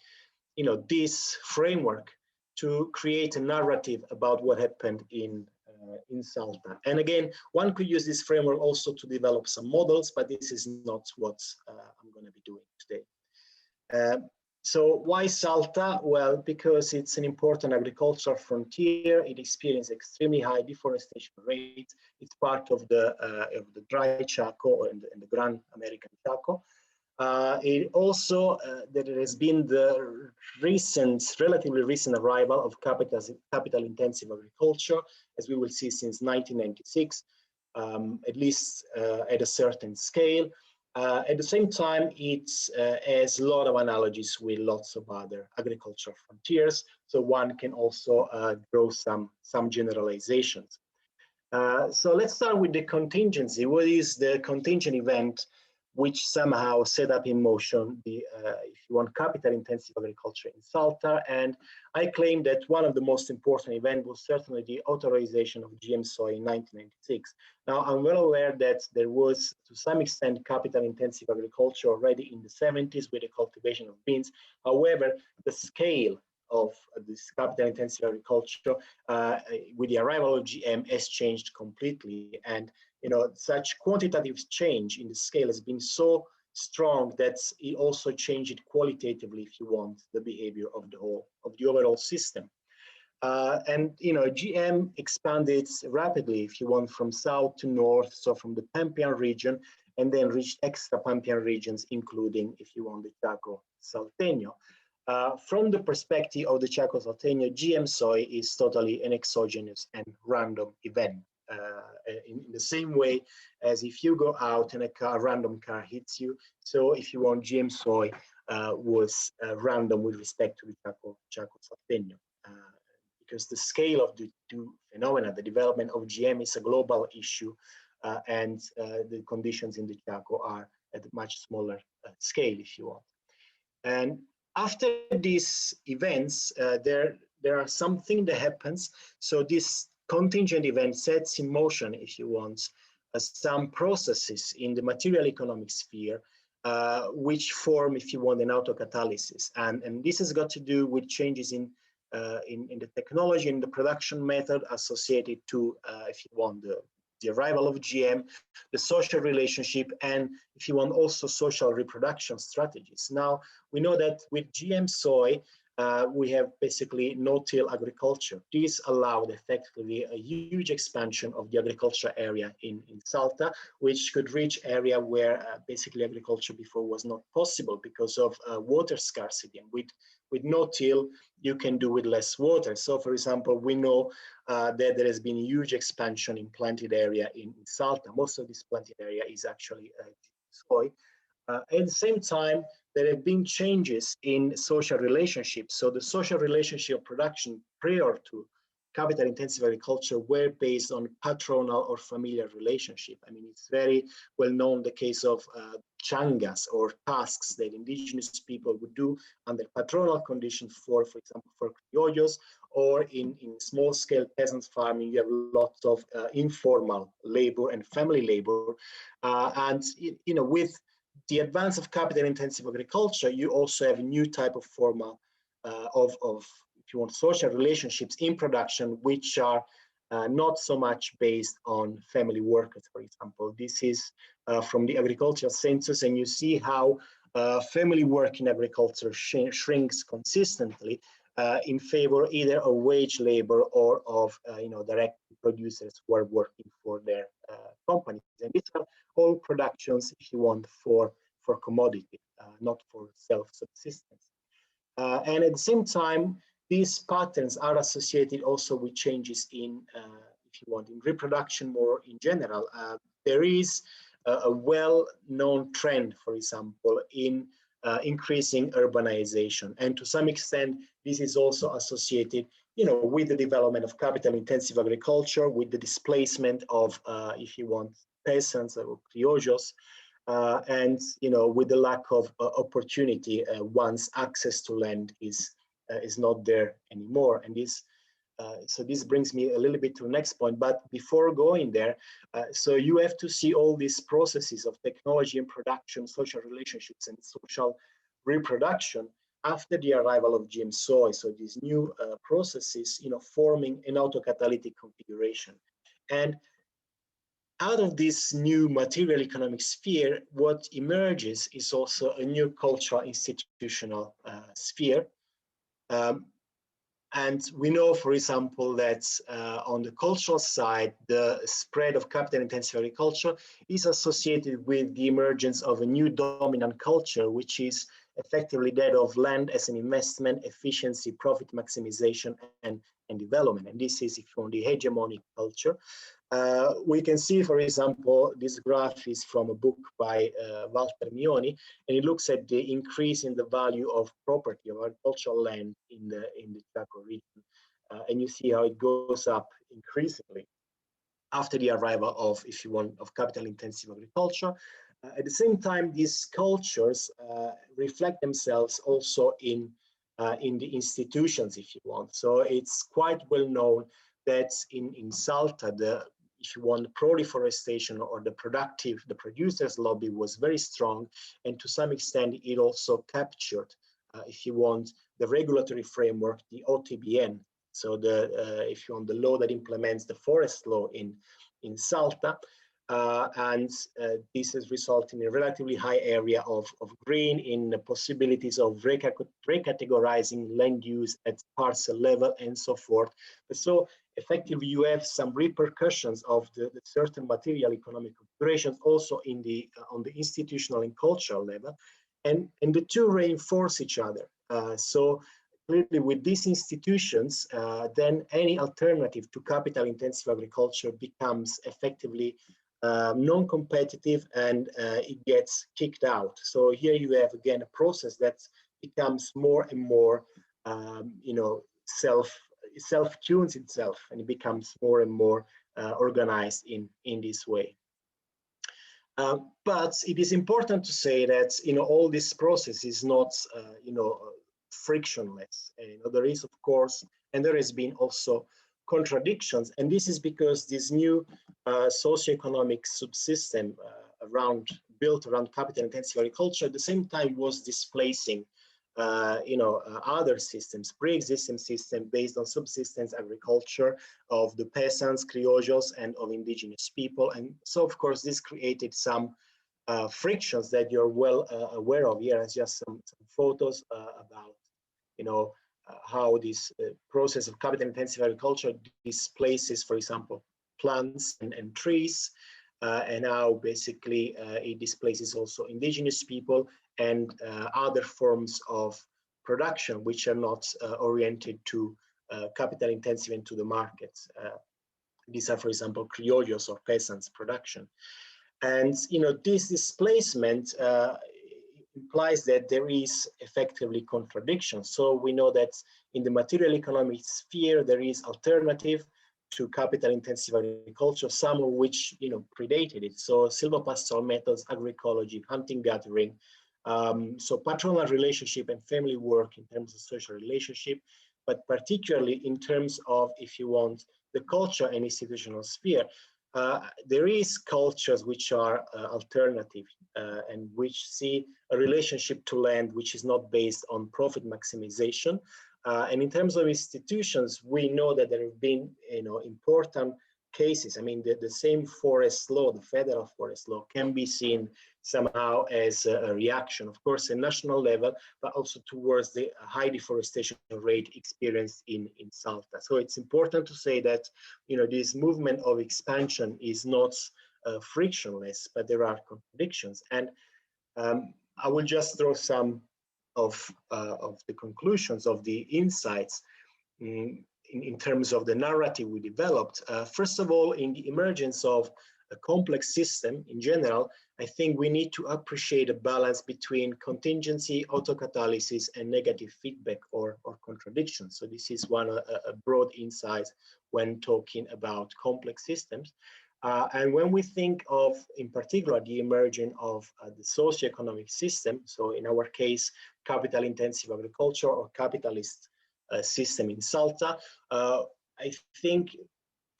this framework to create a narrative about what happened in Salta. And again, one could use this framework also to develop some models, but this is not what I'm going to be doing today. So why Salta? Well, because it's an important agricultural frontier. It experiences extremely high deforestation rates. It's part of the dry Chaco and the Gran Chaco. It also, there has been the relatively recent arrival of capital-intensive agriculture, as we will see since 1996, at least at a certain scale. At the same time, it has a lot of analogies with lots of other agricultural frontiers, so one can also draw some generalizations. So let's start with the contingency. What is the contingent event which somehow set up in motion the, if you want, capital-intensive agriculture in Salta? And I claim that one of the most important events was certainly the authorization of GM soy in 1996. Now, I'm well aware that there was, to some extent, capital-intensive agriculture already in the 70s with the cultivation of beans. However, the scale of this capital-intensive agriculture with the arrival of GM has changed completely. And such quantitative change in the scale has been so strong that it also changed it qualitatively, if you want, the behavior of the overall system. And GM expanded rapidly, if you want, from south to north, so from the Pampean region, and then reached extra Pampean regions, including, if you want, the Chaco Salteño. From the perspective of the Chaco Salteño, GM soy is totally an exogenous and random event. In the same way as if you go out and a random car hits you. So if you want, GM soy was random with respect to the Chaco Salteño. Because the scale of the two phenomena, the development of GM is a global issue, and the conditions in the Chaco are at a much smaller scale, if you want. And after these events, there are something that happens. So this contingent event sets in motion, if you want, some processes in the material economic sphere, which form, if you want, an autocatalysis. And this has got to do with changes in the technology and the production method associated to, if you want, the arrival of GM, the social relationship, and if you want, also social reproduction strategies. Now, we know that with GM soy, we have basically no-till agriculture. This allowed effectively a huge expansion of the agricultural area in Salta, which could reach area where basically agriculture before was not possible because of water scarcity. And with no-till, you can do with less water. So, for example, we know that there has been a huge expansion in planted area in Salta. Most of this planted area is actually soy. At the same time, there have been changes in social relationships. So the social relationship of production prior to capital-intensive agriculture were based on patronal or familiar relationship. I mean, it's very well known the case of changas or tasks that indigenous people would do under patronal conditions for example, for criollos, or in small-scale peasant farming, you have lots of informal labor and family labor. And with the advance of capital-intensive agriculture, you also have a new type of formal of if you want, social relationships in production, which are not so much based on family workers, for example. This is from the agricultural census, and you see how family work in agriculture shrinks consistently in favor either of wage labor or of direct producers who are working for their companies. And these are all productions, if you want, for commodity, not for self-subsistence. And at the same time, these patterns are associated also with changes in, if you want, in reproduction more in general. There is a well-known trend, for example, in increasing urbanization. And to some extent, this is also associated, with the development of capital-intensive agriculture, with the displacement of, if you want, peasants or criollos, and with the lack of opportunity once access to land is not there anymore. And this, so this brings me a little bit to the next point. But before going there, so you have to see all these processes of technology and production, social relationships, and social reproduction after the arrival of GM soy. So these new processes, forming an autocatalytic configuration. And out of this new material economic sphere, what emerges is also a new cultural institutional sphere. And we know, for example, that on the cultural side, the spread of capital-intensive agriculture is associated with the emergence of a new dominant culture, which is effectively that of land as an investment, efficiency, profit maximization, and and development. And this is, if you want, the hegemonic culture. We can see, for example, this graph is from a book by Walter Mioni, and it looks at the increase in the value of property, of agricultural land in the Chaco region. And you see how it goes up increasingly after the arrival of, if you want, of capital-intensive agriculture. At the same time, these cultures reflect themselves also in the institutions, if you want. So it's quite well known that in Salta, if you want, pro-reforestation or the producers' lobby was very strong, and to some extent it also captured, if you want, the regulatory framework, the OTBN. So if you want, the law that implements the forest law in Salta, and this has resulted in a relatively high area of green, in the possibilities of recategorizing land use at parcel level and so forth. So effectively, you have some repercussions of the certain material economic operations also in on the institutional and cultural level, and the two reinforce each other. So clearly, with these institutions, then any alternative to capital-intensive agriculture becomes effectively non-competitive, and it gets kicked out. So here you have again a process that becomes more and more, self-tunes itself, and it becomes more and more organized in this way. But it is important to say that all this process is not frictionless. There is, of course, and there has been also contradictions, and this is because this new socioeconomic subsystem built around capital-intensive agriculture at the same time was displacing other systems, pre-existing systems based on subsistence agriculture of the peasants, criollos, and of indigenous people. And so, of course, this created some frictions that you're well aware of. Here is just some photos about, how this process of capital-intensive agriculture displaces, for example, plants and trees, and how basically it displaces also indigenous people and other forms of production which are not oriented to capital-intensive and to the markets. These are, for example, criollos or peasants production. And this displacement implies that there is effectively contradiction. So we know that in the material economic sphere, there is alternative to capital-intensive agriculture, some of which predated it. So silvopastoral methods, agroecology, hunting-gathering, so patronal relationship and family work in terms of social relationship, but particularly in terms of, if you want, the culture and institutional sphere. There is cultures which are alternative and which see a relationship to land which is not based on profit maximization. And in terms of institutions, we know that there have been important cases. I mean, the same forest law, the federal forest law, can be seen somehow as a reaction, of course, at national level, but also towards the high deforestation rate experienced in Salta. So it's important to say that this movement of expansion is not frictionless, but there are contradictions. And I will just throw some of the conclusions, of the insights in terms of the narrative we developed. First of all, in the emergence of a complex system in general, I think we need to appreciate a balance between contingency, autocatalysis, and negative feedback or contradiction. So this is a broad insight when talking about complex systems. And when we think of, in particular, the emergence of the socioeconomic system, so in our case, capital-intensive agriculture or capitalist system in Salta, I think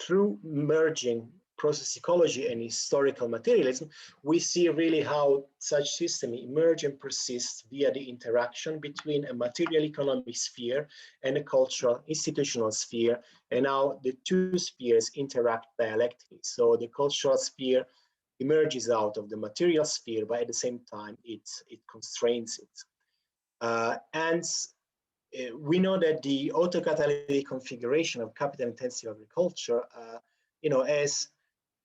through merging process ecology and historical materialism, we see really how such system emerge and persist via the interaction between a material economic sphere and a cultural institutional sphere, and how the two spheres interact dialectically. So the cultural sphere emerges out of the material sphere, but at the same time, it constrains it. And we know that the autocatalytic configuration of capital-intensive agriculture, has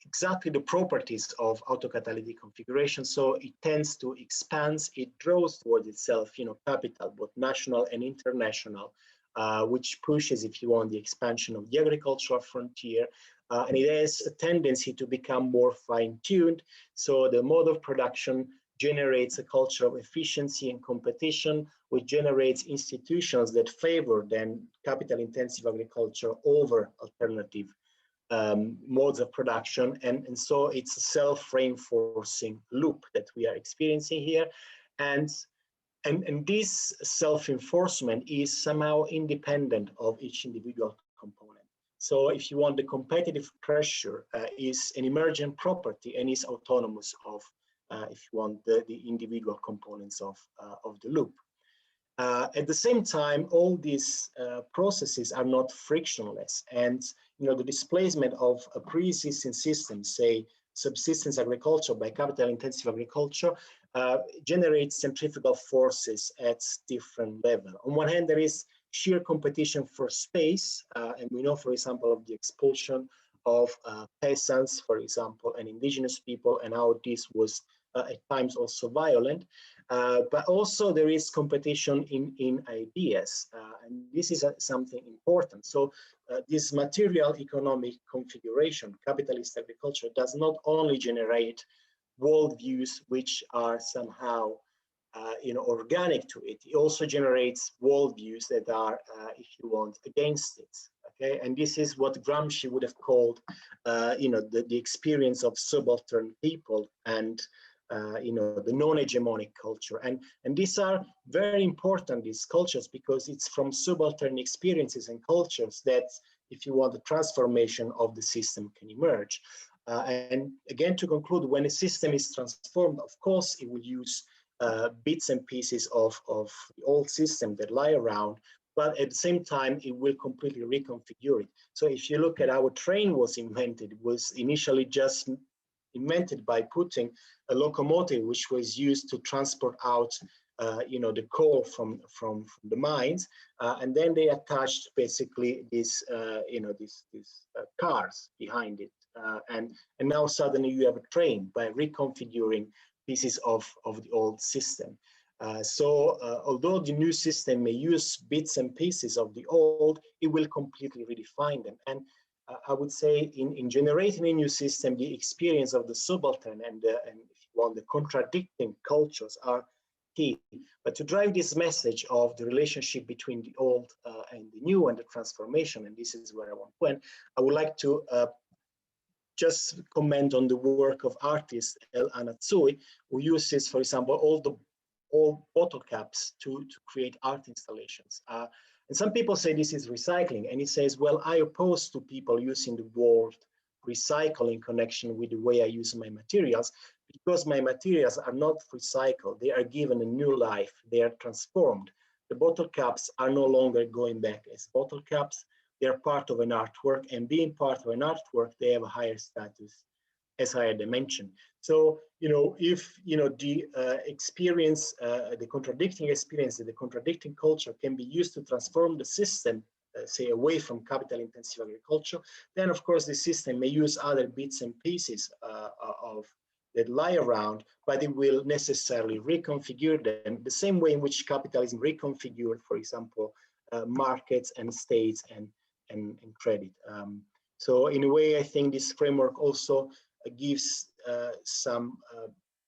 exactly the properties of autocatalytic configuration. So it tends to expand, it draws towards itself, capital, both national and international, which pushes, if you want, the expansion of the agricultural frontier. And it has a tendency to become more fine-tuned. So the mode of production generates a culture of efficiency and competition, which generates institutions that favor then capital-intensive agriculture over alternative modes of production. And so it's a self-reinforcing loop that we are experiencing here. And this self-enforcement is somehow independent of each individual component. So if you want, the competitive pressure is an emergent property and is autonomous of, if you want, the individual components of the loop. At the same time, all these processes are not frictionless, and the displacement of a pre-existing system, say subsistence agriculture by capital-intensive agriculture, generates centrifugal forces at different levels. On one hand, there is sheer competition for space, and we know, for example, of the expulsion of peasants, for example, and indigenous people, and how this was at times also violent. But also there is competition in ideas, and this is something important. So this material economic configuration, capitalist agriculture, does not only generate worldviews which are somehow organic to it. It also generates worldviews that are, if you want, against it. Okay, and this is what Gramsci would have called, the experience of subaltern people and the non-hegemonic culture. And these are very important, these cultures, because it's from subaltern experiences and cultures that, if you want, the transformation of the system can emerge. And again, to conclude, when a system is transformed, of course, it will use bits and pieces of the old system that lie around, but at the same time, it will completely reconfigure it. So if you look at how a train was invented, it was initially just invented by putting a locomotive, which was used to transport out the coal from the mines, and then they attached basically these cars behind it, and now suddenly you have a train by reconfiguring pieces of the old system. So although the new system may use bits and pieces of the old, it will completely redefine them. And I would say in generating a new system, the experience of the subaltern and if you want, the contradicting cultures are key. But to drive this message of the relationship between the old and the new and the transformation, and this is where I want to end, I would like to just comment on the work of artist El Anatsui, who uses, for example, all bottle caps to create art installations. And some people say this is recycling, and he says, well, I oppose to people using the word recycle in connection with the way I use my materials, because my materials are not recycled. They are given a new life. They are transformed. The bottle caps are no longer going back as bottle caps. They are part of an artwork, and being part of an artwork, they have a higher status as higher dimension. So, if, the experience, the contradicting experience, the contradicting culture can be used to transform the system, say, away from capital-intensive agriculture, then, of course, the system may use other bits and pieces that lie around, but it will necessarily reconfigure them the same way in which capitalism reconfigured, for example, markets and states and credit. So in a way, I think this framework also gives some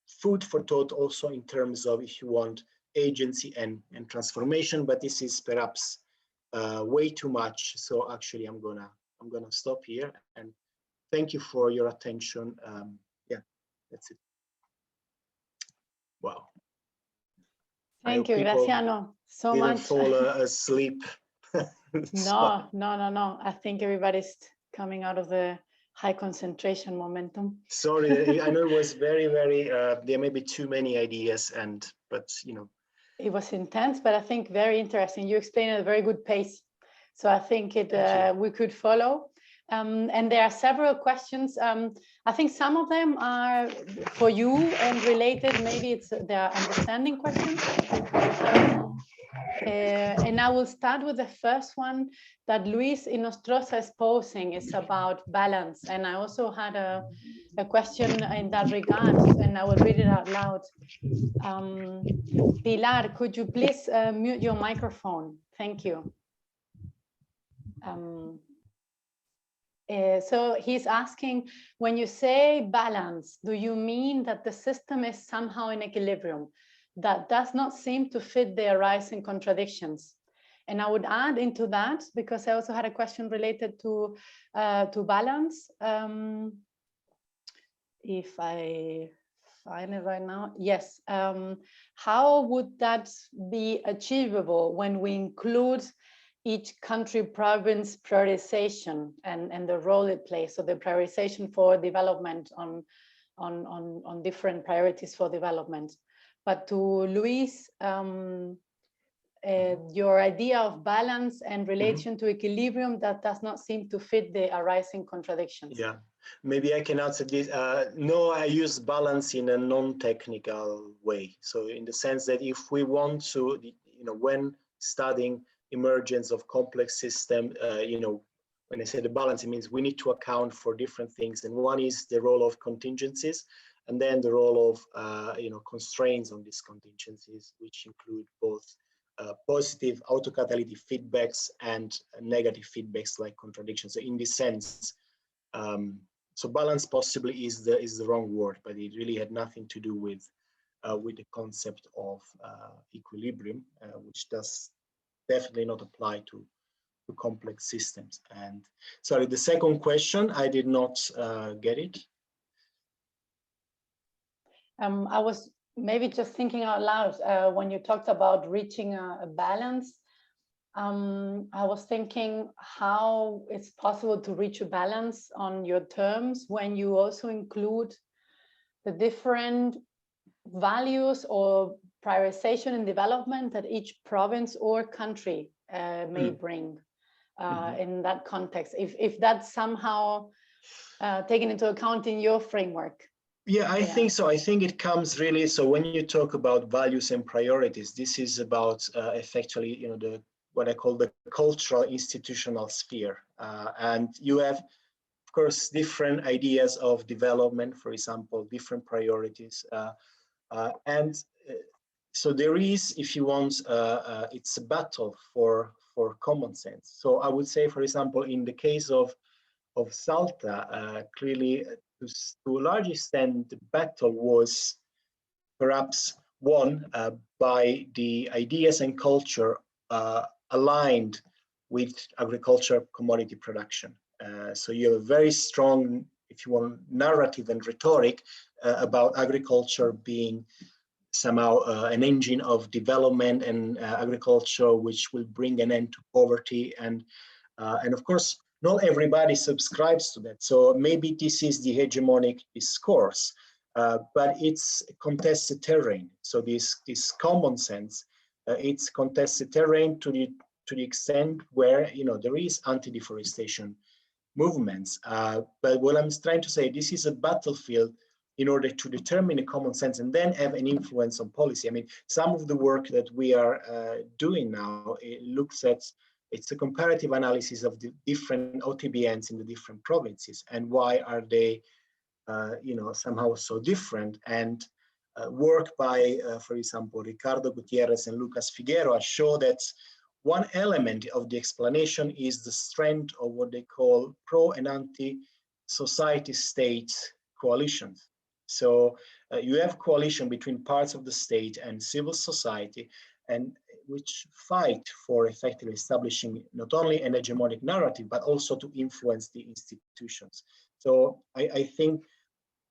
food for thought also in terms of, if you want, agency and transformation, but this is perhaps way too much. So actually I'm gonna stop here, and thank you for your attention. Yeah, that's it. Wow. Thank you, Graziano, so much. Fall asleep. No. I think everybody's coming out of the high concentration momentum. Sorry, I know it was very, there may be too many ideas, but It was intense, but I think very interesting. You explained at a very good pace. So I think we could follow. And there are several questions. I think some of them are for you and related. Maybe it's their understanding questions. And I will start with the first one that Luis Inostroza is posing. Is about balance. And I also had a question in that regard, and I will read it out loud. Pilar, could you please mute your microphone? Thank you. So he's asking, when you say balance, do you mean that the system is somehow in equilibrium? That does not seem to fit the arising contradictions. And I would add into that, because I also had a question related to balance. If I find it right now, yes. How would that be achievable when we include each country province prioritization and the role it plays? So the prioritization for development on different priorities for development. But to Luis, your idea of balance and relation to equilibrium, that does not seem to fit the arising contradictions. Yeah, maybe I can answer this. No, I use balance in a non-technical way. So in the sense that if we want to, when studying emergence of complex system, when I say the balance, it means we need to account for different things. And one is the role of contingencies, and then the role of, constraints on these contingencies, which include both positive autocatalytic feedbacks and negative feedbacks like contradictions. So in this sense, so balance possibly is the wrong word, but it really had nothing to do with the concept of equilibrium, which does definitely not apply to complex systems. And sorry, the second question, I did not get it. I was maybe just thinking out loud when you talked about reaching a balance. I was thinking how it's possible to reach a balance on your terms when you also include the different values or prioritization and development that each province or country may bring in that context. If that's somehow taken into account in your framework. Yeah, I think so. I think it comes really, so when you talk about values and priorities, this is about effectively, what I call the cultural institutional sphere. And you have, of course, different ideas of development, for example, different priorities. So there is, if you want, it's a battle for common sense. So I would say, for example, in the case of Salta, clearly, to a large extent, the battle was perhaps won by the ideas and culture aligned with agricultural commodity production. So you have a very strong, if you want, narrative and rhetoric about agriculture being somehow an engine of development and agriculture which will bring an end to poverty. And of course, not everybody subscribes to that. So maybe this is the hegemonic discourse, but it's contested terrain. So this common sense, it's contested terrain to the extent where there is anti-deforestation movements. But what I'm trying to say, this is a battlefield in order to determine a common sense and then have an influence on policy. I mean, some of the work that we are doing now, it looks at, it's a comparative analysis of the different OTBNs in the different provinces and why are they, somehow so different. And work by, for example, Ricardo Gutierrez and Lucas Figueroa show that one element of the explanation is the strength of what they call pro and anti-society state coalitions. So you have coalition between parts of the state and civil society, and which fight for effectively establishing not only an hegemonic narrative, but also to influence the institutions. So I think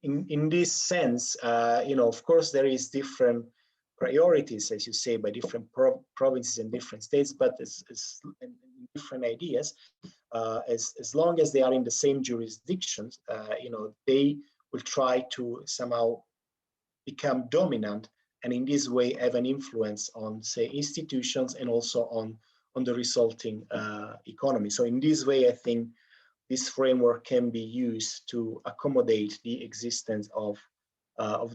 in this sense, of course, there is different priorities, as you say, by different provinces and different states, but it's different ideas. As long as they are in the same jurisdictions, they will try to somehow become dominant, and in this way have an influence on, say, institutions and also on the resulting economy. So in this way, I think this framework can be used to accommodate the existence of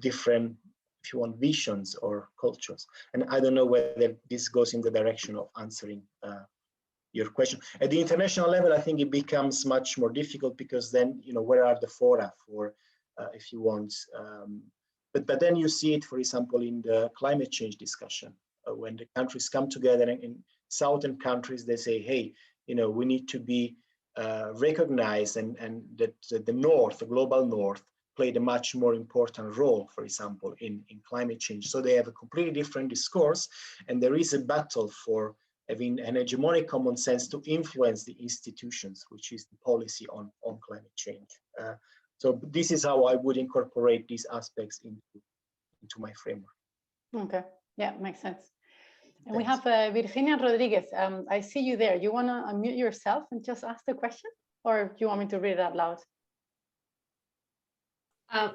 different, if you want, visions or cultures. And I don't know whether this goes in the direction of answering your question. At the international level, I think it becomes much more difficult because then, where are the fora for, if you want, but then you see it, for example, in the climate change discussion, when the countries come together and in southern countries, they say, hey, we need to be recognized, and that the North, the global North, played a much more important role, for example, in climate change. So they have a completely different discourse, and there is a battle for having an hegemonic common sense to influence the institutions, which is the policy on climate change. So this is how I would incorporate these aspects into my framework. Okay, yeah, makes sense. And Thanks. we have Virginia Rodriguez. I see you there. You want to unmute yourself and just ask the question, or do you want me to read it out loud?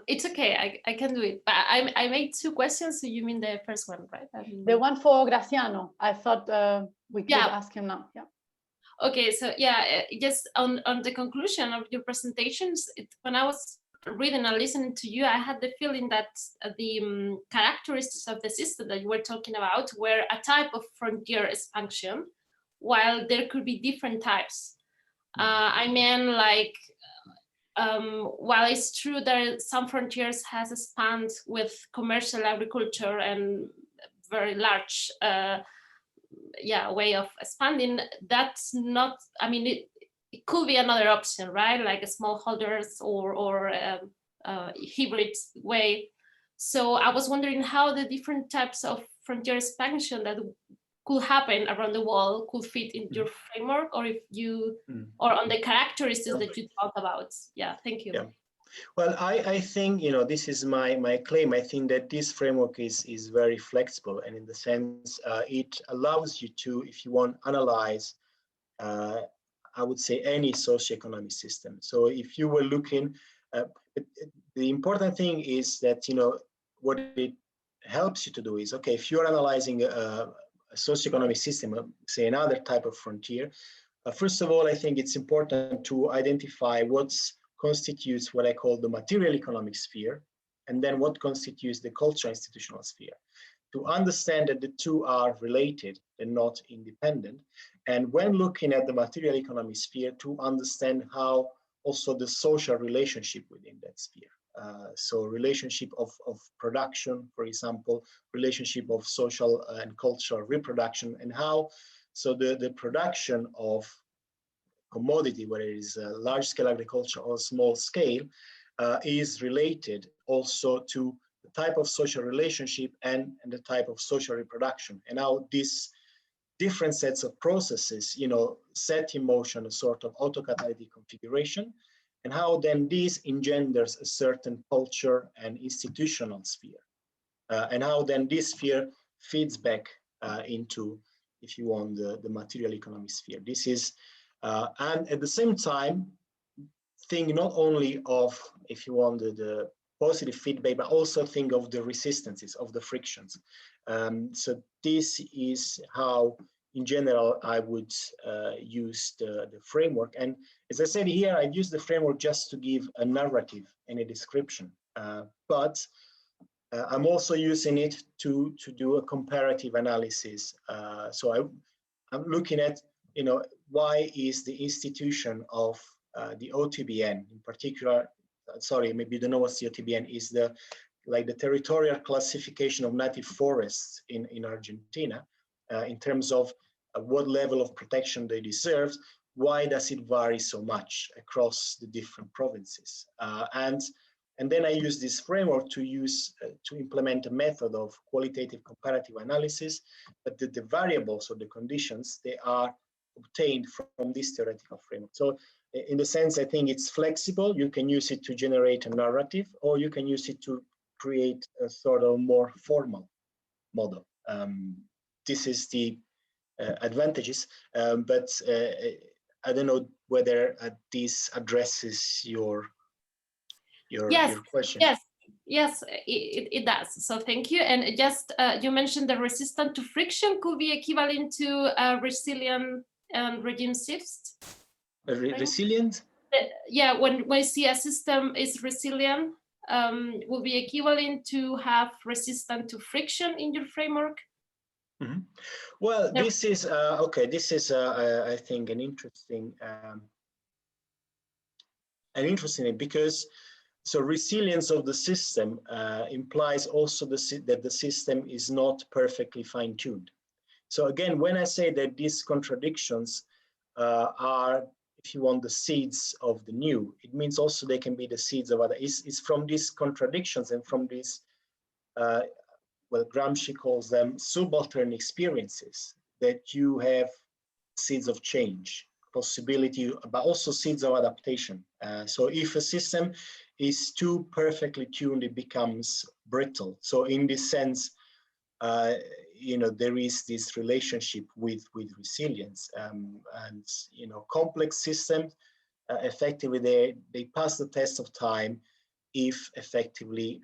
It's okay, I can do it. But I made two questions, so you mean the first one, right? The one for Graziano. I thought we could ask him now. Yeah. Okay, so yeah, just on the conclusion of your presentations, when I was reading and listening to you, I had the feeling that the characteristics of the system that you were talking about were a type of frontier expansion, while there could be different types. I mean, like, while it's true that some frontiers has expanded with commercial agriculture and very large way of expanding, that's not, I mean, it could be another option, right? Like a smallholders or hybrid way. So I was wondering how the different types of frontier expansion that could happen around the world could fit into your framework, or if you, or on the characteristics that you talk about. Yeah, thank you. Yeah. Well, I think, this is my claim. I think that this framework is very flexible, and in the sense it allows you to, if you want, analyze, I would say, any socioeconomic system. So if you were looking, the important thing is that, what it helps you to do is, okay, if you're analyzing a socioeconomic system, say another type of frontier, first of all, I think it's important to identify what constitutes what I call the material economic sphere, and then what constitutes the cultural institutional sphere, to understand that the two are related and not independent. And when looking at the material economic sphere, to understand how also the social relationship within that sphere. So relationship of production, for example, relationship of social and cultural reproduction, and how, so the production of commodity, whether it is large-scale agriculture or small scale, is related also to the type of social relationship and the type of social reproduction, and how these different sets of processes, set in motion a sort of autocatalytic configuration, and how then this engenders a certain culture and institutional sphere, and how then this sphere feeds back into, if you want, the material economic sphere. This is, and at the same time, think not only of, if you want, the positive feedback, but also think of the resistances, of the frictions. So this is how, in general, I would use the framework. And as I said here, I use the framework just to give a narrative and a description. But I'm also using it to do a comparative analysis. So I'm looking at, why is the institution of the OTBN in particular, sorry, maybe you don't know what the OTBN is, the territorial classification of native forests in Argentina, in terms of what level of protection they deserve. Why does it vary so much across the different provinces? And then I use this framework to implement a method of qualitative comparative analysis, but the variables or the conditions, they are obtained from this theoretical framework. So in the sense, I think it's flexible. You can use it to generate a narrative, or you can use it to create a sort of more formal model. This is the advantages, but I don't know whether this addresses your question. Yes, it does. So thank you. And just you mentioned the resistant to friction could be equivalent to resilient regime shifts. Resilient? Yeah, when we see a system is resilient, will be equivalent to have resistant to friction in your framework. Mm-hmm. Well, this is okay. This is I think an interesting because so resilience of the system implies also that the system is not perfectly fine-tuned. So again, when I say that these contradictions are, if you want, the seeds of the new. It means also they can be the seeds of other. It's from these contradictions and from these, well, Gramsci calls them subaltern experiences, that you have seeds of change, possibility, but also seeds of adaptation. So if a system is too perfectly tuned, it becomes brittle. So in this sense, you know, there is this relationship with resilience, and you know, complex systems effectively they pass the test of time if effectively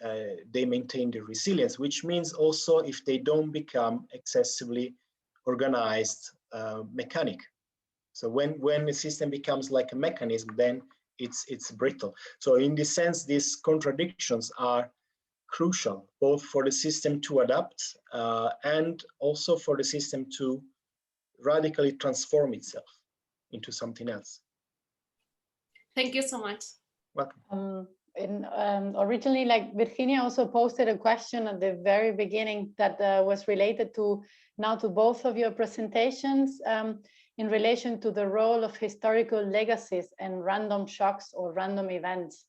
they maintain the resilience, which means also if they don't become excessively organized mechanic. So when a system becomes like a mechanism, then it's brittle. So in this sense, these contradictions are crucial, both for the system to adapt and also for the system to radically transform itself into something else. Thank you so much. Welcome. Originally, like Virginia also posted a question at the very beginning that was related to both of your presentations in relation to the role of historical legacies and random shocks or random events.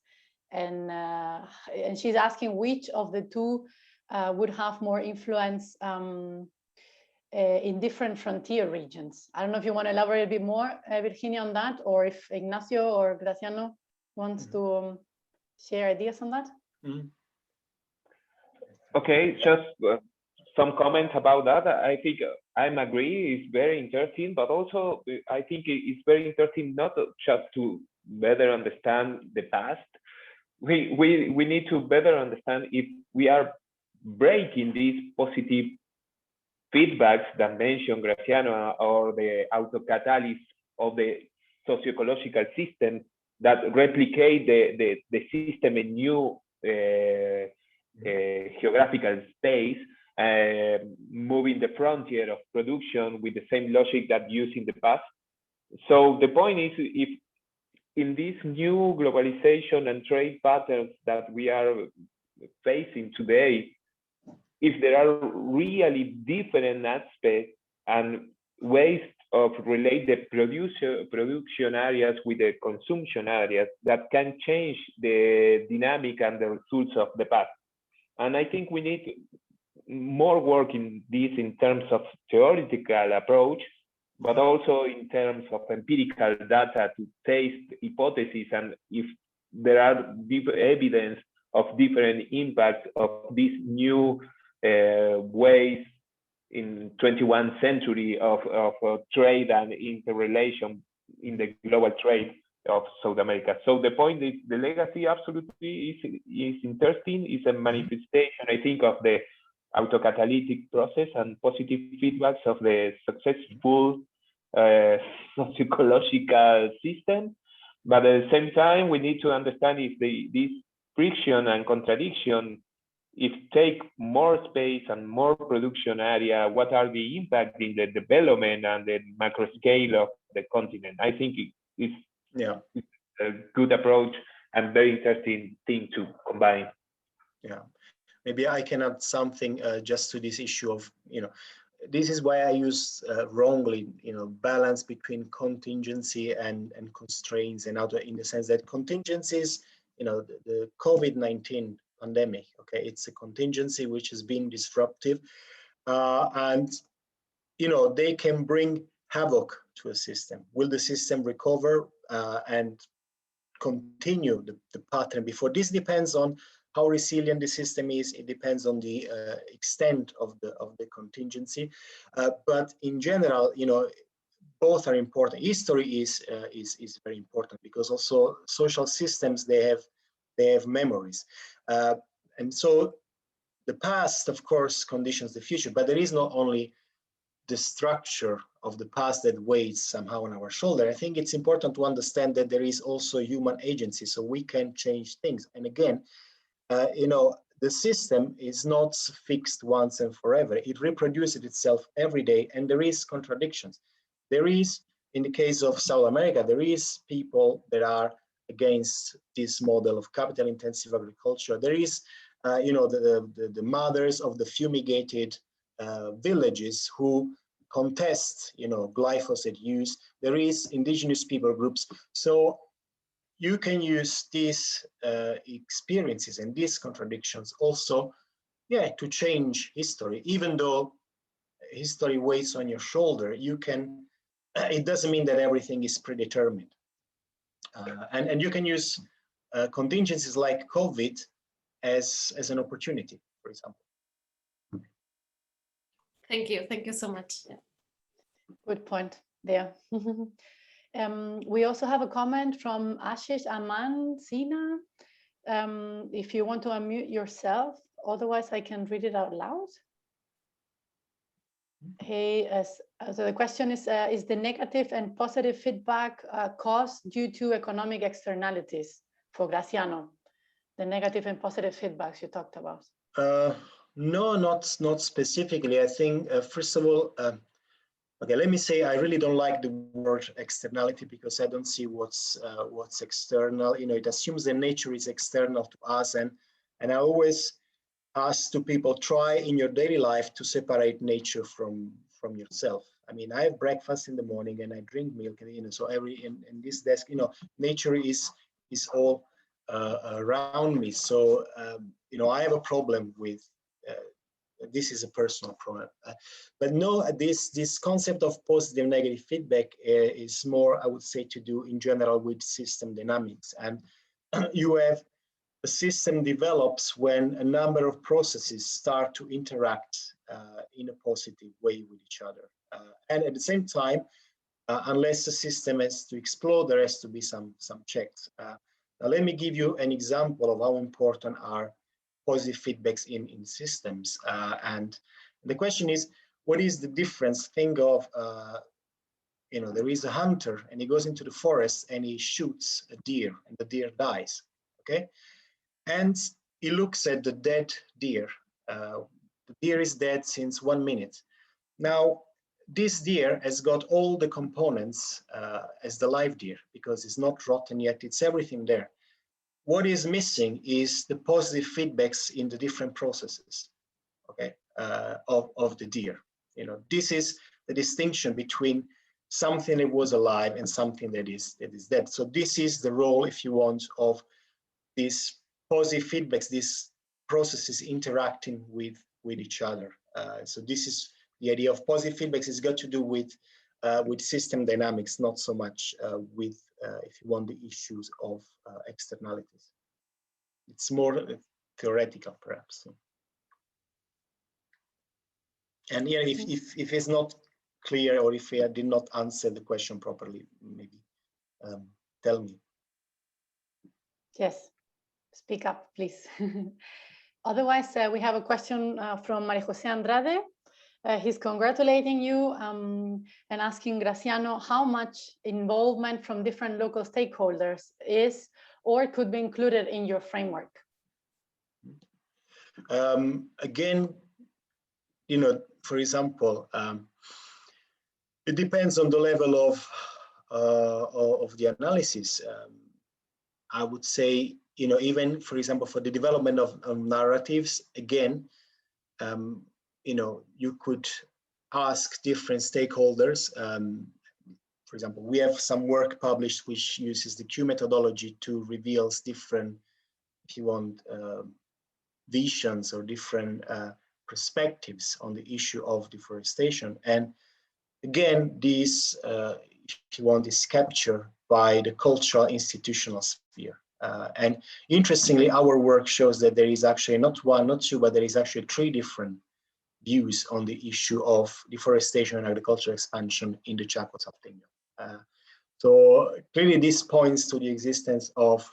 And she's asking which of the two would have more influence in different frontier regions. I don't know if you want to elaborate a bit more, Virginia, on that, or if Ignacio or Graziano wants to share ideas on that. Okay, just some comments about that. I think I agree, it's very interesting, but also I think it's very interesting not just to better understand the past. We need to better understand if we are breaking these positive feedbacks that mentioned Graziano, or the autocatalysis of the socio-ecological system that replicate the system in new geographical space, moving the frontier of production with the same logic that used in the past. So the point is, if in this new globalization and trade patterns that we are facing today, if there are really different aspects and ways of relate the production areas with the consumption areas that can change the dynamic and the results of the past. And I think we need more work in this in terms of theoretical approach, but also in terms of empirical data to test hypotheses, and if there are evidence of different impacts of these new ways in 21st century of trade and interrelation in the global trade of South America. So the point is, the legacy absolutely is interesting. It's a manifestation, I think, of the autocatalytic process and positive feedbacks of the successful socio-ecological system. But at the same time, we need to understand if this friction and contradiction, if take more space and more production area, what are the impact in the development and the macro scale of the continent? I think it's a good approach and very interesting thing to combine. Yeah, maybe I can add something just to this issue of, this is why I use wrongly, balance between contingency and constraints, and out in the sense that contingencies, the COVID-19 pandemic, okay, it's a contingency which has been disruptive, and they can bring havoc to a system. Will the system recover and continue the pattern before? This depends on how resilient the system is. It depends on the extent of the contingency, but in general, both are important. History is very important, because also social systems, they have memories, and so the past, of course, conditions the future. But there is not only the structure of the past that weighs somehow on our shoulder. I think it's important to understand that there is also human agency, so we can change things. And again, the system is not fixed once and forever. It reproduces itself every day, and there is contradictions. There is, in the case of South America, there is people that are against this model of capital-intensive agriculture. There is, the mothers of the fumigated villages who contest, glyphosate use. There is indigenous people groups. So you can use these experiences and these contradictions also, to change history. Even though history weighs on your shoulder, you can, it doesn't mean that everything is predetermined. And you can use contingencies like COVID as an opportunity, for example. Thank you so much. Yeah. Good point there. We also have a comment from Ashish Aman Sina. If you want to unmute yourself, otherwise I can read it out loud. Hey, so the question is the negative and positive feedback caused due to economic externalities for Graziano? The negative and positive feedbacks you talked about. No, not specifically. I think, first of all, okay, let me say I really don't like the word externality because I don't see what's external. It assumes that nature is external to us, and I always ask to people, try in your daily life to separate nature from yourself. I mean, I have breakfast in the morning and I drink milk, and so in this desk, nature is all around me. So I have a problem with. This is a personal problem, but no, this concept of positive and negative feedback is more, I would say, to do in general with system dynamics. And you have a system develops when a number of processes start to interact in a positive way with each other. And at the same time, unless the system has to explode, there has to be some checks. Now, let me give you an example of how important are positive feedbacks in systems. And the question is, what is the difference? Think of, there is a hunter and he goes into the forest and he shoots a deer and the deer dies, okay? And he looks at the dead deer. The deer is dead since 1 minute. Now, this deer has got all the components as the live deer because it's not rotten yet, it's everything there. What is missing is the positive feedbacks in the different processes, okay, of the deer. This is the distinction between something that was alive and something that is dead. So this is the role, if you want, of these positive feedbacks, these processes interacting with each other. So this is the idea of positive feedbacks. It's got to do with system dynamics, not so much with, if you want, the issues of externalities. It's more theoretical, perhaps. And yeah, if it's not clear or if I did not answer the question properly, maybe tell me. Yes, speak up, please. Otherwise, we have a question from Maria Jose Andrade. He's congratulating you and asking Graziano how much involvement from different local stakeholders is or could be included in your framework. Again, for example, it depends on the level of the analysis. I would say, even, for example, for the development of narratives, again, you could ask different stakeholders. For example, we have some work published which uses the Q methodology to reveal different, if you want, visions or different perspectives on the issue of deforestation. And again, this, if you want, is captured by the cultural institutional sphere. And interestingly, our work shows that there is actually not one, not two, but there is actually 3 different views on the issue of deforestation and agricultural expansion in the Chaco Salteño. So clearly this points to the existence of,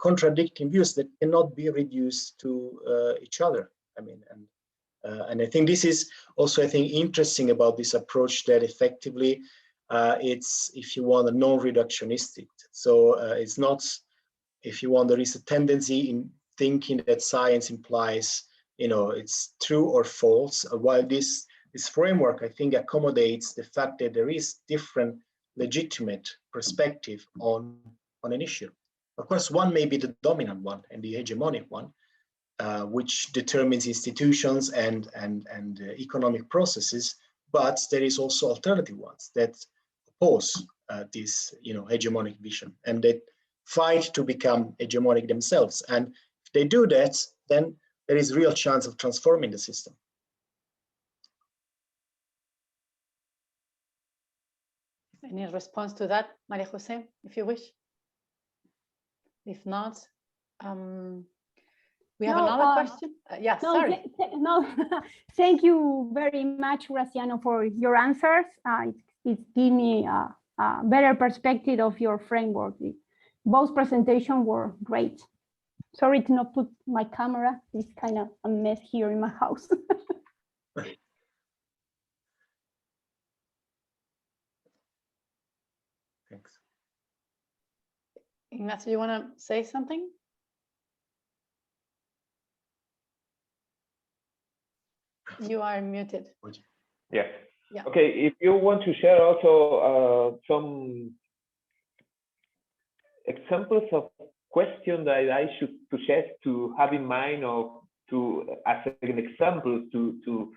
contradicting views that cannot be reduced to each other. I mean, and I think this is also, I think, interesting about this approach, that effectively it's, if you want, a non-reductionistic. So it's not, if you want, there is a tendency in thinking that science implies, it's true or false, while this framework, I think, accommodates the fact that there is different legitimate perspective on an issue. Of course, one may be the dominant one and the hegemonic one, which determines institutions and economic processes, but there is also alternative ones that oppose this, hegemonic vision, and that fight to become hegemonic themselves. And if they do that, then there is real chance of transforming the system. Any response to that, Maria Jose, if you wish? If not, we have another question. Yeah, no, sorry. No, thank you very much, Graziano, for your answers. It's given me a better perspective of your framework. Both presentations were great. Sorry to not put my camera. It's kind of a mess here in my house. Thanks. Ignacio, you want to say something? You are muted. Yeah. Yeah. Okay, if you want to share also some examples of questions that I should suggest to have in mind, or to as an example to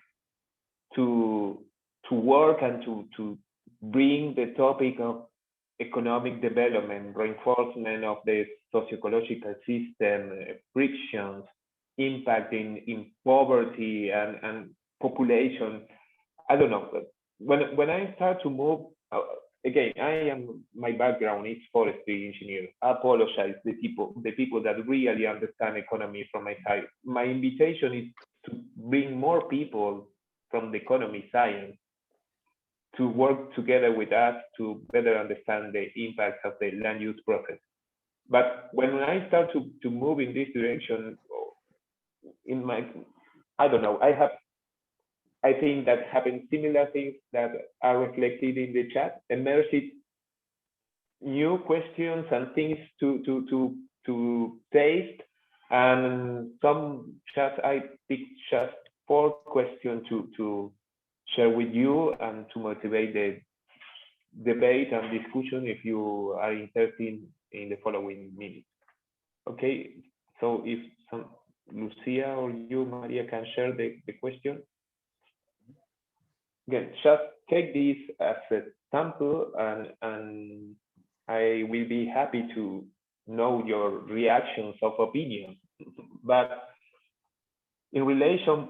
work and to bring the topic of economic development, reinforcement of the socio-ecological system, frictions, impact in poverty and population. I don't know. When I start to move, again, my background is forestry engineer. I apologize the people that really understand economy from my side. My invitation is to bring more people from the economy science to work together with us to better understand the impacts of the land use process. But when I start to move in this direction, I don't know, I think that having similar things that are reflected in the chat, emerged new questions and things to taste. And some chats, I picked just 4 questions to share with you and to motivate the debate and discussion if you are interested in the following minutes. Okay, so if Lucia or you, Maria, can share the question. Again, just take this as a sample, and I will be happy to know your reactions of opinion. But in relation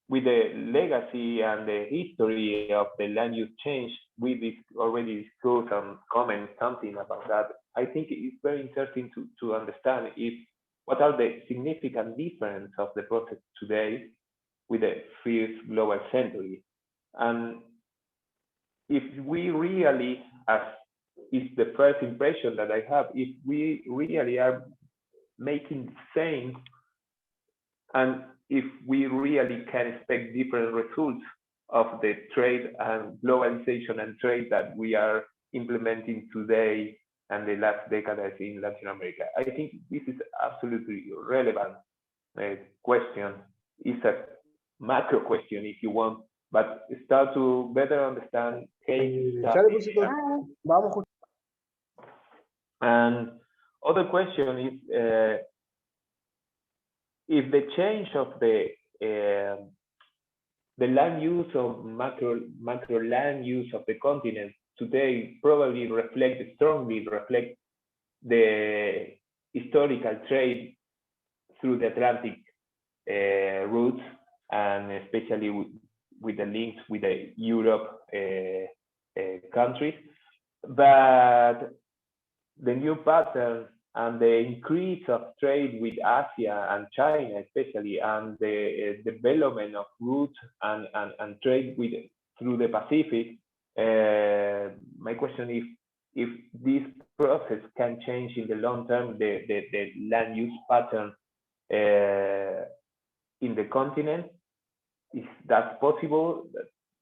with the legacy and the history of the land use change, we already discussed and comment something about that. I think it's very interesting to understand what are the significant differences of the process today with the first global century. And if we really, as is the first impression that I have, if we really are making the same, and if we really can expect different results of the trade and globalization and trade that we are implementing today and the last decades in Latin America. I think this is absolutely relevant question. It's a macro question if you want, but start to better understand case studies. And other question is if the change of the land use of macro land use of the continent today probably strongly reflect the historical trade through the Atlantic routes, and especially with the links with the Europe countries. But the new pattern and the increase of trade with Asia and China especially, and the development of routes and trade through the Pacific, my question is if this process can change in the long term the land use pattern in the continent. Is that possible?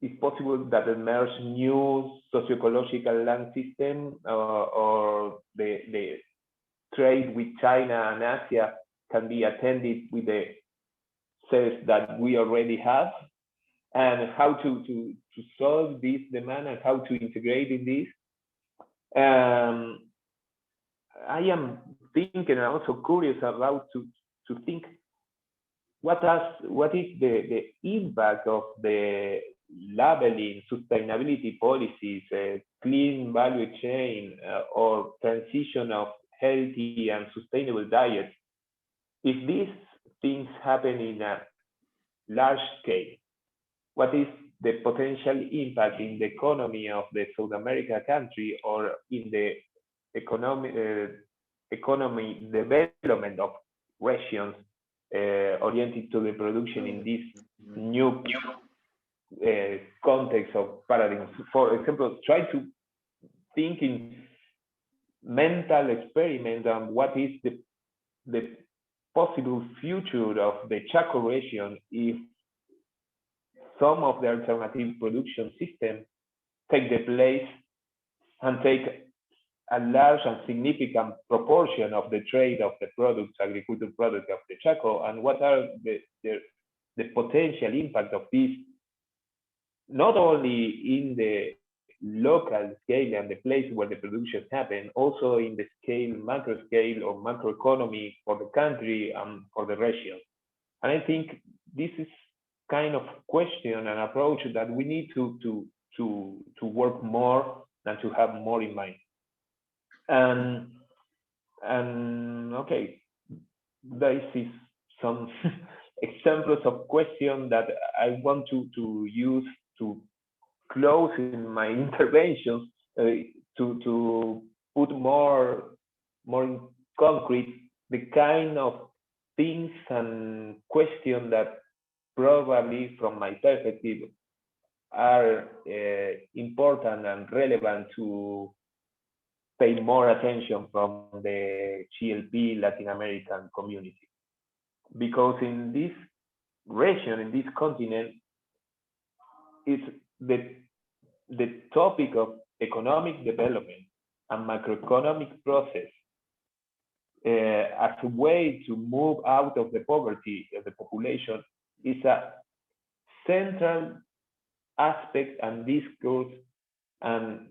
It's possible that emerge new socio-ecological land system, or the trade with China and Asia can be attended with the sales that we already have, and how to solve this demand and how to integrate in this. I am thinking and also curious about to think what is the impact of the labeling, sustainability policies, clean value chain, or transition of healthy and sustainable diets, if these things happen in a large scale, what is the potential impact in the economy of the South America country or in the economic development of regions oriented to the production in this new context of paradigms? For example, try to think in mental experiment on what is the possible future of the Chaco region if some of the alternative production systems take the place and take a large and significant proportion of the trade of the products, agricultural products of the Chaco, and what are the potential impact of this, not only in the local scale and the place where the production happen, also in the scale, macro scale or macroeconomy for the country and for the region. And I think this is kind of question and approach that we need to work more and to have more in mind. And okay, this is some examples of questions that I want to use to close in my interventions, to put more in concrete the kind of things and questions that probably from my perspective are important and relevant to pay more attention from the GLP Latin American community. Because in this region, in this continent, it's the topic of economic development and macroeconomic process as a way to move out of the poverty of the population is a central aspect and discourse and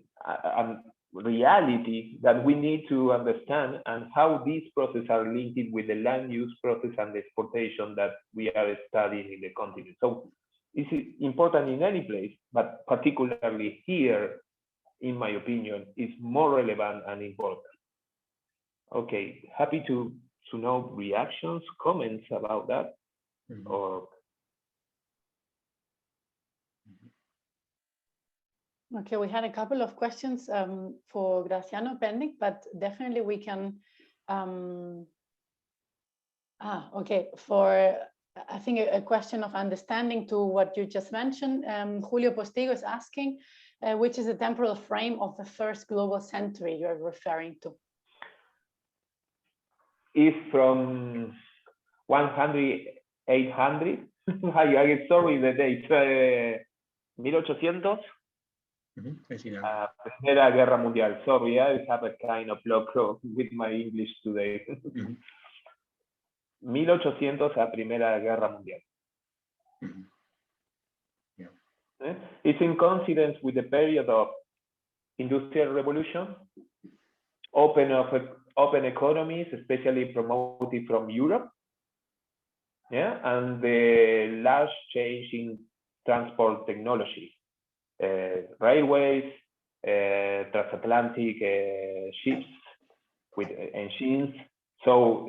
reality that we need to understand, and how these processes are linked with the land use process and the exportation that we are studying in the continent. So this is important in any place, but particularly here, in my opinion, is more relevant and important. Okay, happy to know reactions, comments about that. Or okay, we had a couple of questions for Graziano pending, but definitely we can. Okay, for I think a question of understanding to what you just mentioned. Julio Postigo is asking, which is the temporal frame of the first global century you're referring to? Is from 100, 800. I get sorry the date. 1800. Primera Guerra Mundial. Sorry, I have a kind of block with my English today. 1800 a Primera Guerra Mundial. It's in coincidence with the period of Industrial Revolution, open economies, especially promoted from Europe, and the large change in transport technology, railways, transatlantic ships with engines. So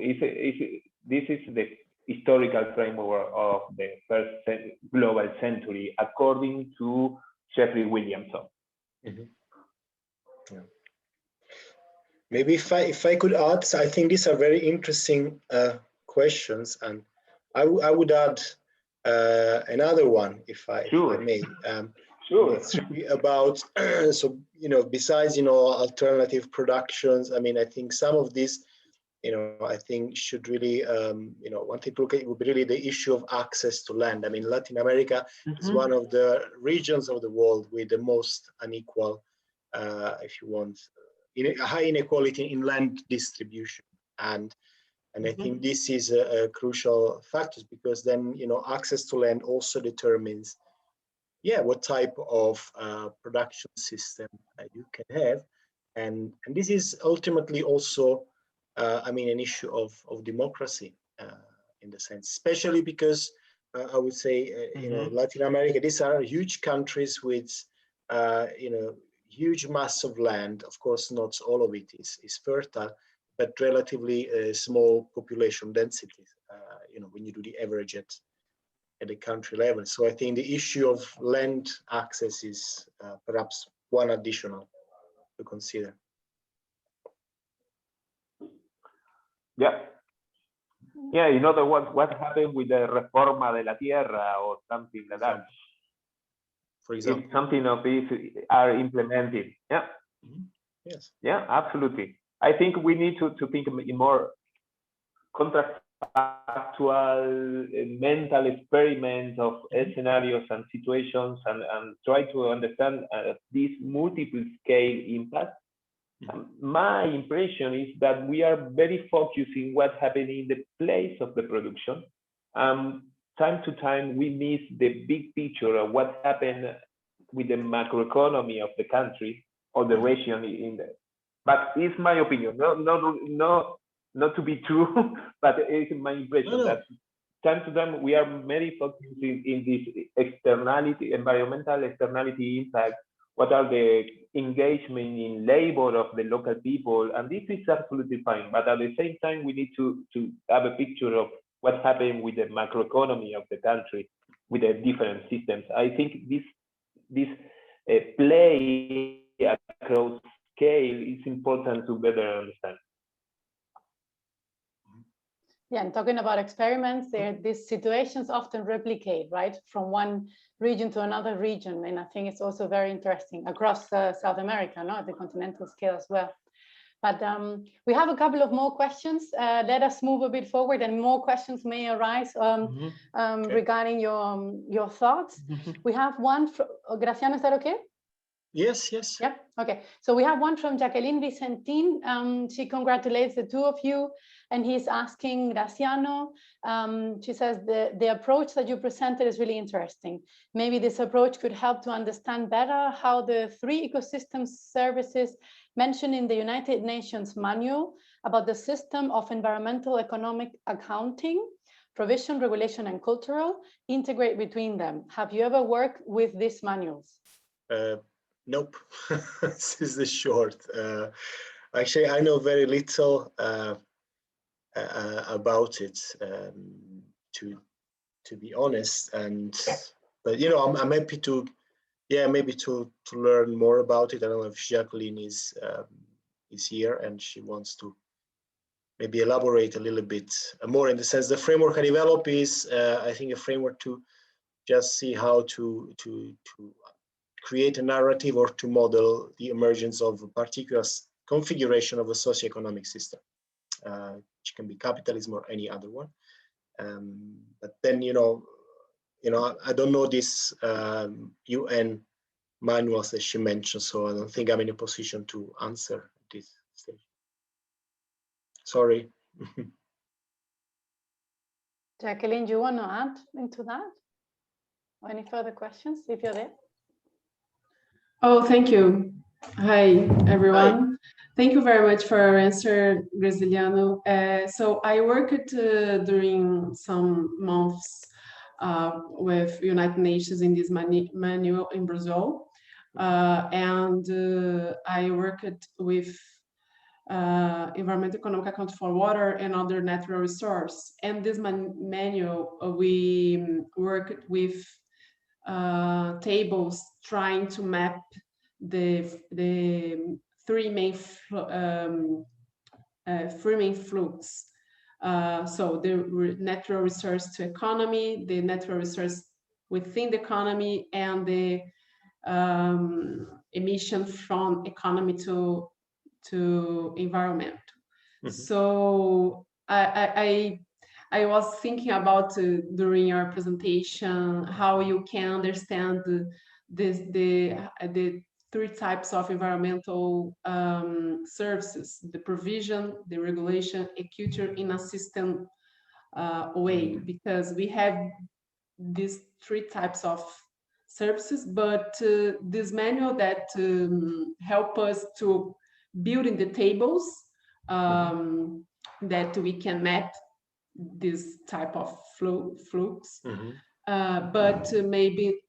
this is the historical framework of the first global century, according to Jeffrey Williamson. Maybe if I could add, I think these are very interesting questions, and I would add another one, if I may. Sure. It's really about so besides alternative productions. I mean, I think some of this, I think should really one thing to look at would be really the issue of access to land. I mean, Latin America is one of the regions of the world with the most unequal, if you want, high inequality in land distribution, and I think this is a crucial factor, because then access to land also determines what type of production system you can have, and this is ultimately also I mean, an issue of democracy in the sense, especially because I would say, you know, Latin America, these are huge countries with, you know, huge mass of land. Of course, not all of it is fertile, but relatively small population density, you know, when you do the average at the country level. So I think the issue of land access is perhaps one additional to consider. Yeah. Yeah, in other words, what happened with the Reforma de la Tierra or something like that? For example. If something of these are implemented. Yeah. Yes. Yeah, absolutely. I think we need to think in more contrafactual mental experiments of scenarios and situations and try to understand this multiple scale impact. My impression is that we are very focused in what happened in the place of the production. Time to time, we miss the big picture of what happened with the macroeconomy of the country or the region in the. But it's my opinion, not to be true, but it's my impression that time to time we are very focused in this externality, environmental externality impact. What are the engagement in labor of the local people? And this is absolutely fine. But at the same time, we need to have a picture of what happened with the macroeconomy of the country, with the different systems. I think this play across scale is important to better understand. Yeah, and talking about experiments, these situations often replicate, right, from one region to another region. And I think it's also very interesting across South America, at the continental scale as well. But we have a couple of more questions. Let us move a bit forward, and more questions may arise regarding your thoughts. We have one from Graziano, is that okay? Yes, yes. Yeah, okay. So we have one from Jacqueline Vicentin. She congratulates the two of you, and he's asking Graziano, she says, the approach that you presented is really interesting. Maybe this approach could help to understand better how the 3 ecosystem services mentioned in the United Nations manual about the system of environmental economic accounting, provision, regulation, and cultural integrate between them. Have you ever worked with these manuals? Nope. This is the short. Actually, I know very little about it, to be honest. But you know, I'm happy to, maybe to learn more about it. I don't know if Jacqueline is here and she wants to maybe elaborate a little bit more, in the sense the framework I develop is, I think, a framework to just see how to create a narrative or to model the emergence of a particular configuration of a socioeconomic system, which can be capitalism or any other one. But then, you know, I don't know this UN manuals that she mentioned, so I don't think I'm in a position to answer at this stage. Sorry. Jacqueline, do you want to add into that? Or any further questions, if you're there? Oh, thank you. Hi, everyone. Hi. Thank you very much for your answer, Graziano. So I worked during some months with United Nations in this manual in Brazil. And I worked with environmental economic account for water and other natural resource. And this manual, we worked with tables trying to map the 3 main flux. So the natural resource to economy, the natural resource within the economy, and the emission from economy to environment. So I was thinking about during your presentation how you can understand the 3 types of environmental services: the provision, the regulation, and culture in a system way, because we have these 3 types of services, but this manual that help us to build in the tables that we can map this type of flux. Mm-hmm. But maybe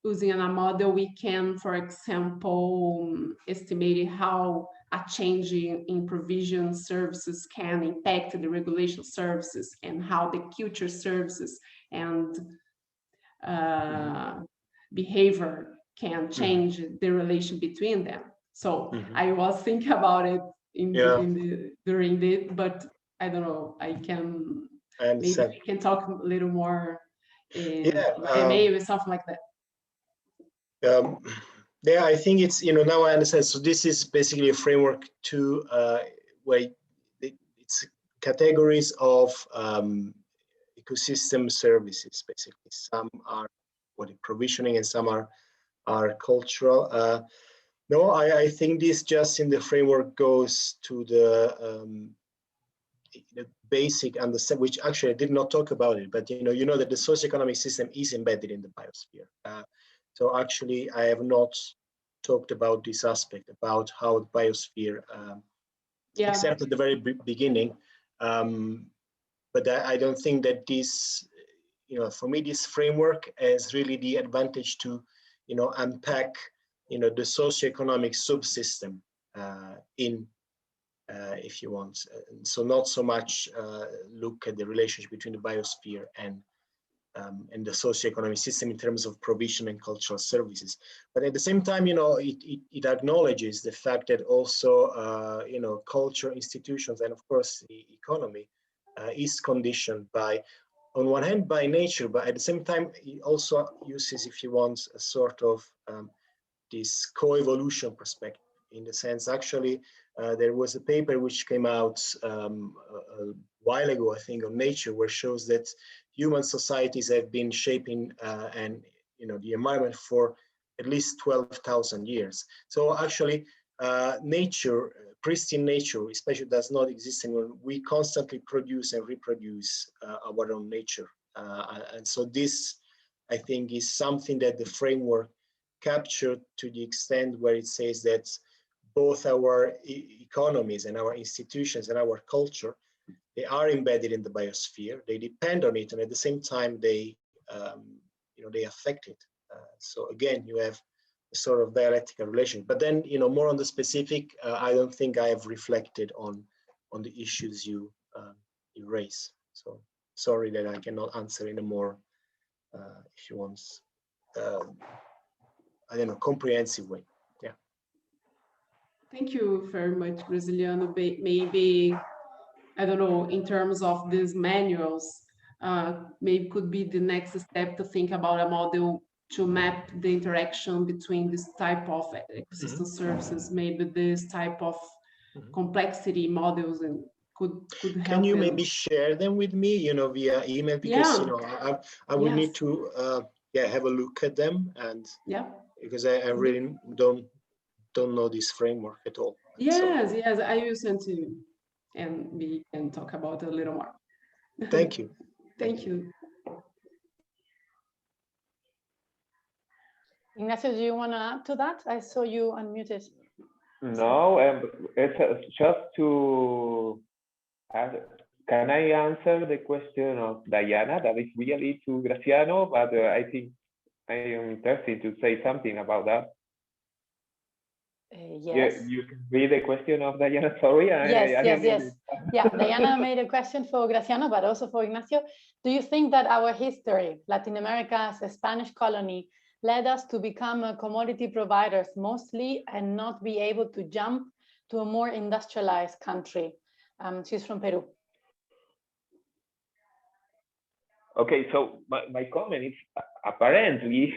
using a model, we can, for example, estimate how a change in provision services can impact the regulation services, and how the culture services and behavior can change the relation between them. So I was thinking about it during this, but I don't know, maybe we can talk a little more by mail or something like that. Yeah, I think it's, now I understand. So this is basically a framework to where it's categories of ecosystem services, basically. Some are provisioning and some are cultural. No, I think this just in the framework goes to the basic understanding, which actually I did not talk about it, but you know that the socioeconomic system is embedded in the biosphere. So actually, I have not talked about this aspect, about how the biosphere, except at the very beginning. But I don't think that this, for me, this framework has really the advantage to, unpack, the socioeconomic subsystem in, if you want. So not so much look at the relationship between the biosphere and the socioeconomic system in terms of provision and cultural services. But at the same time, it acknowledges the fact that also, culture, institutions, and of course the economy is conditioned by, on one hand, by nature, but at the same time, it also uses, if you want, a sort of this co-evolution perspective. In the sense, actually, there was a paper which came out a while ago, I think, on Nature, where shows that human societies have been shaping and the environment for at least 12,000 years. So actually, nature, pristine nature, especially, does not exist anymore. We constantly produce and reproduce our own nature, and so this, I think, is something that the framework captured to the extent where it says that both our economies and our institutions and our culture, they are embedded in the biosphere. They depend on it, and at the same time, they affect it. So again, you have a sort of dialectical relation. But then, more on the specific, I don't think I have reflected on the issues you raise. So sorry that I cannot answer in a more, if you want, I don't know, comprehensive way. Yeah. Thank you very much, Graziano. Maybe, I don't know, in terms of these manuals, maybe could be the next step to think about a model to map the interaction between this type of ecosystem services, maybe this type of complexity models, and could help. Can you maybe share them with me, via email? Because I will need to have a look at them, and because I really don't know this framework at all. Yes, I will send to you, and we can talk about it a little more. Thank you. Thank you. Ignacio, do you want to add to that? I saw you unmuted. No, it's just to add. Can I answer the question of Diana? That is really to Graziano, but I think I am interested to say something about that. Yes. You can read the question of Diana. Sorry. Yes. Yeah, Diana made a question for Graziano, but also for Ignacio. Do you think that our history, Latin America as a Spanish colony, led us to become commodity providers mostly and not be able to jump to a more industrialized country? She's from Peru. Okay, so my comment is apparently,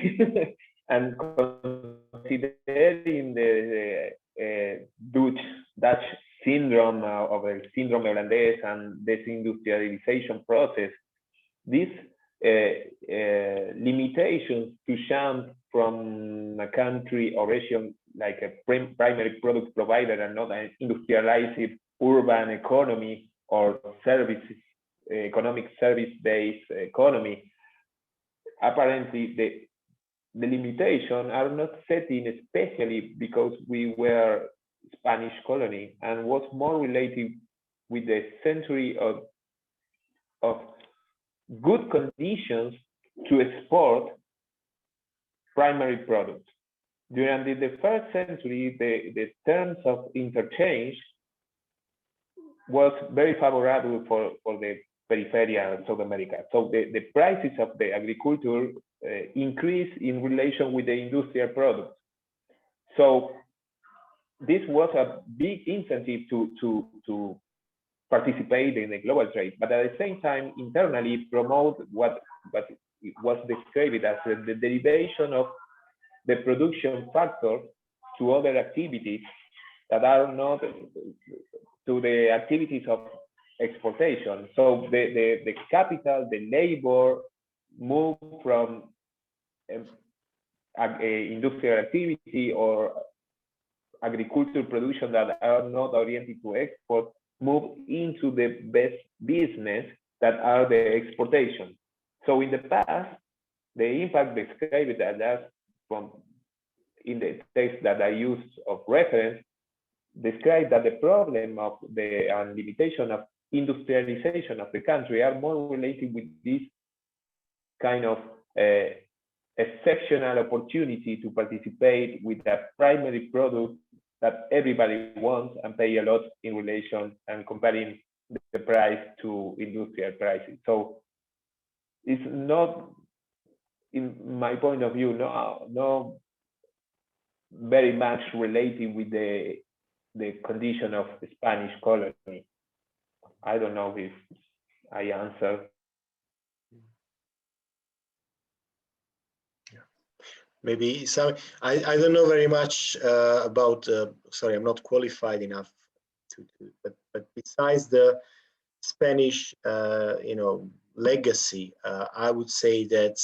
and considering the Dutch syndrome of the syndrome neerlandese and desindustrialization process, these limitations to jump from a country or region like a primary product provider and not an industrialized urban economy or services, economic service-based economy, apparently the limitations are not set in, especially because we were Spanish colony, and was more related with the century of of good conditions to export primary products. During the first century, the terms of interchange was very favorable for the peripheria of South America. So the prices of the agriculture increased in relation with the industrial products. So this was a big incentive to participate in the global trade, but at the same time, internally promote what was described as the derivation of the production factor to other activities that are not to the activities of exportation. So the capital, the labor move from industrial activity or agricultural production that are not oriented to export, move into the best business that are the exportation. So in the past, the impact described as from in the text that I used of reference described that the problem of the limitation of industrialization of the country are more related with this kind of exceptional opportunity to participate with a primary product that everybody wants and pay a lot in relation and comparing the price to industrial prices. So it's not, in my point of view, no very much related with the condition of the Spanish colony. I don't know if I answered. Maybe some, I don't know very much about, sorry, I'm not qualified enough but besides the Spanish, legacy, I would say that,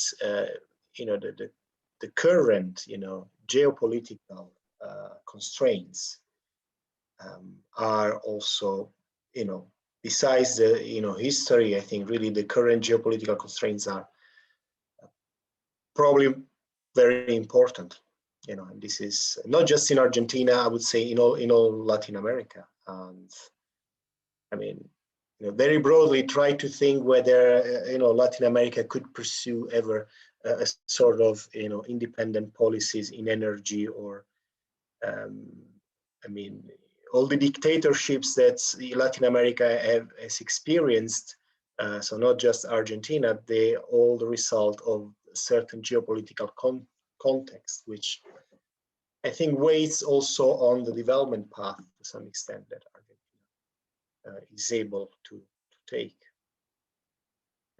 the current, geopolitical constraints are also, besides the, history, I think really the current geopolitical constraints are probably very important, and this is not just in Argentina, I would say in all Latin America. And I mean, very broadly try to think whether, Latin America could pursue ever a sort of, independent policies in energy or, I mean, all the dictatorships that Latin America has experienced, so not just Argentina, they all the result of certain geopolitical context, which I think weighs also on the development path to some extent that Argentina is able to take.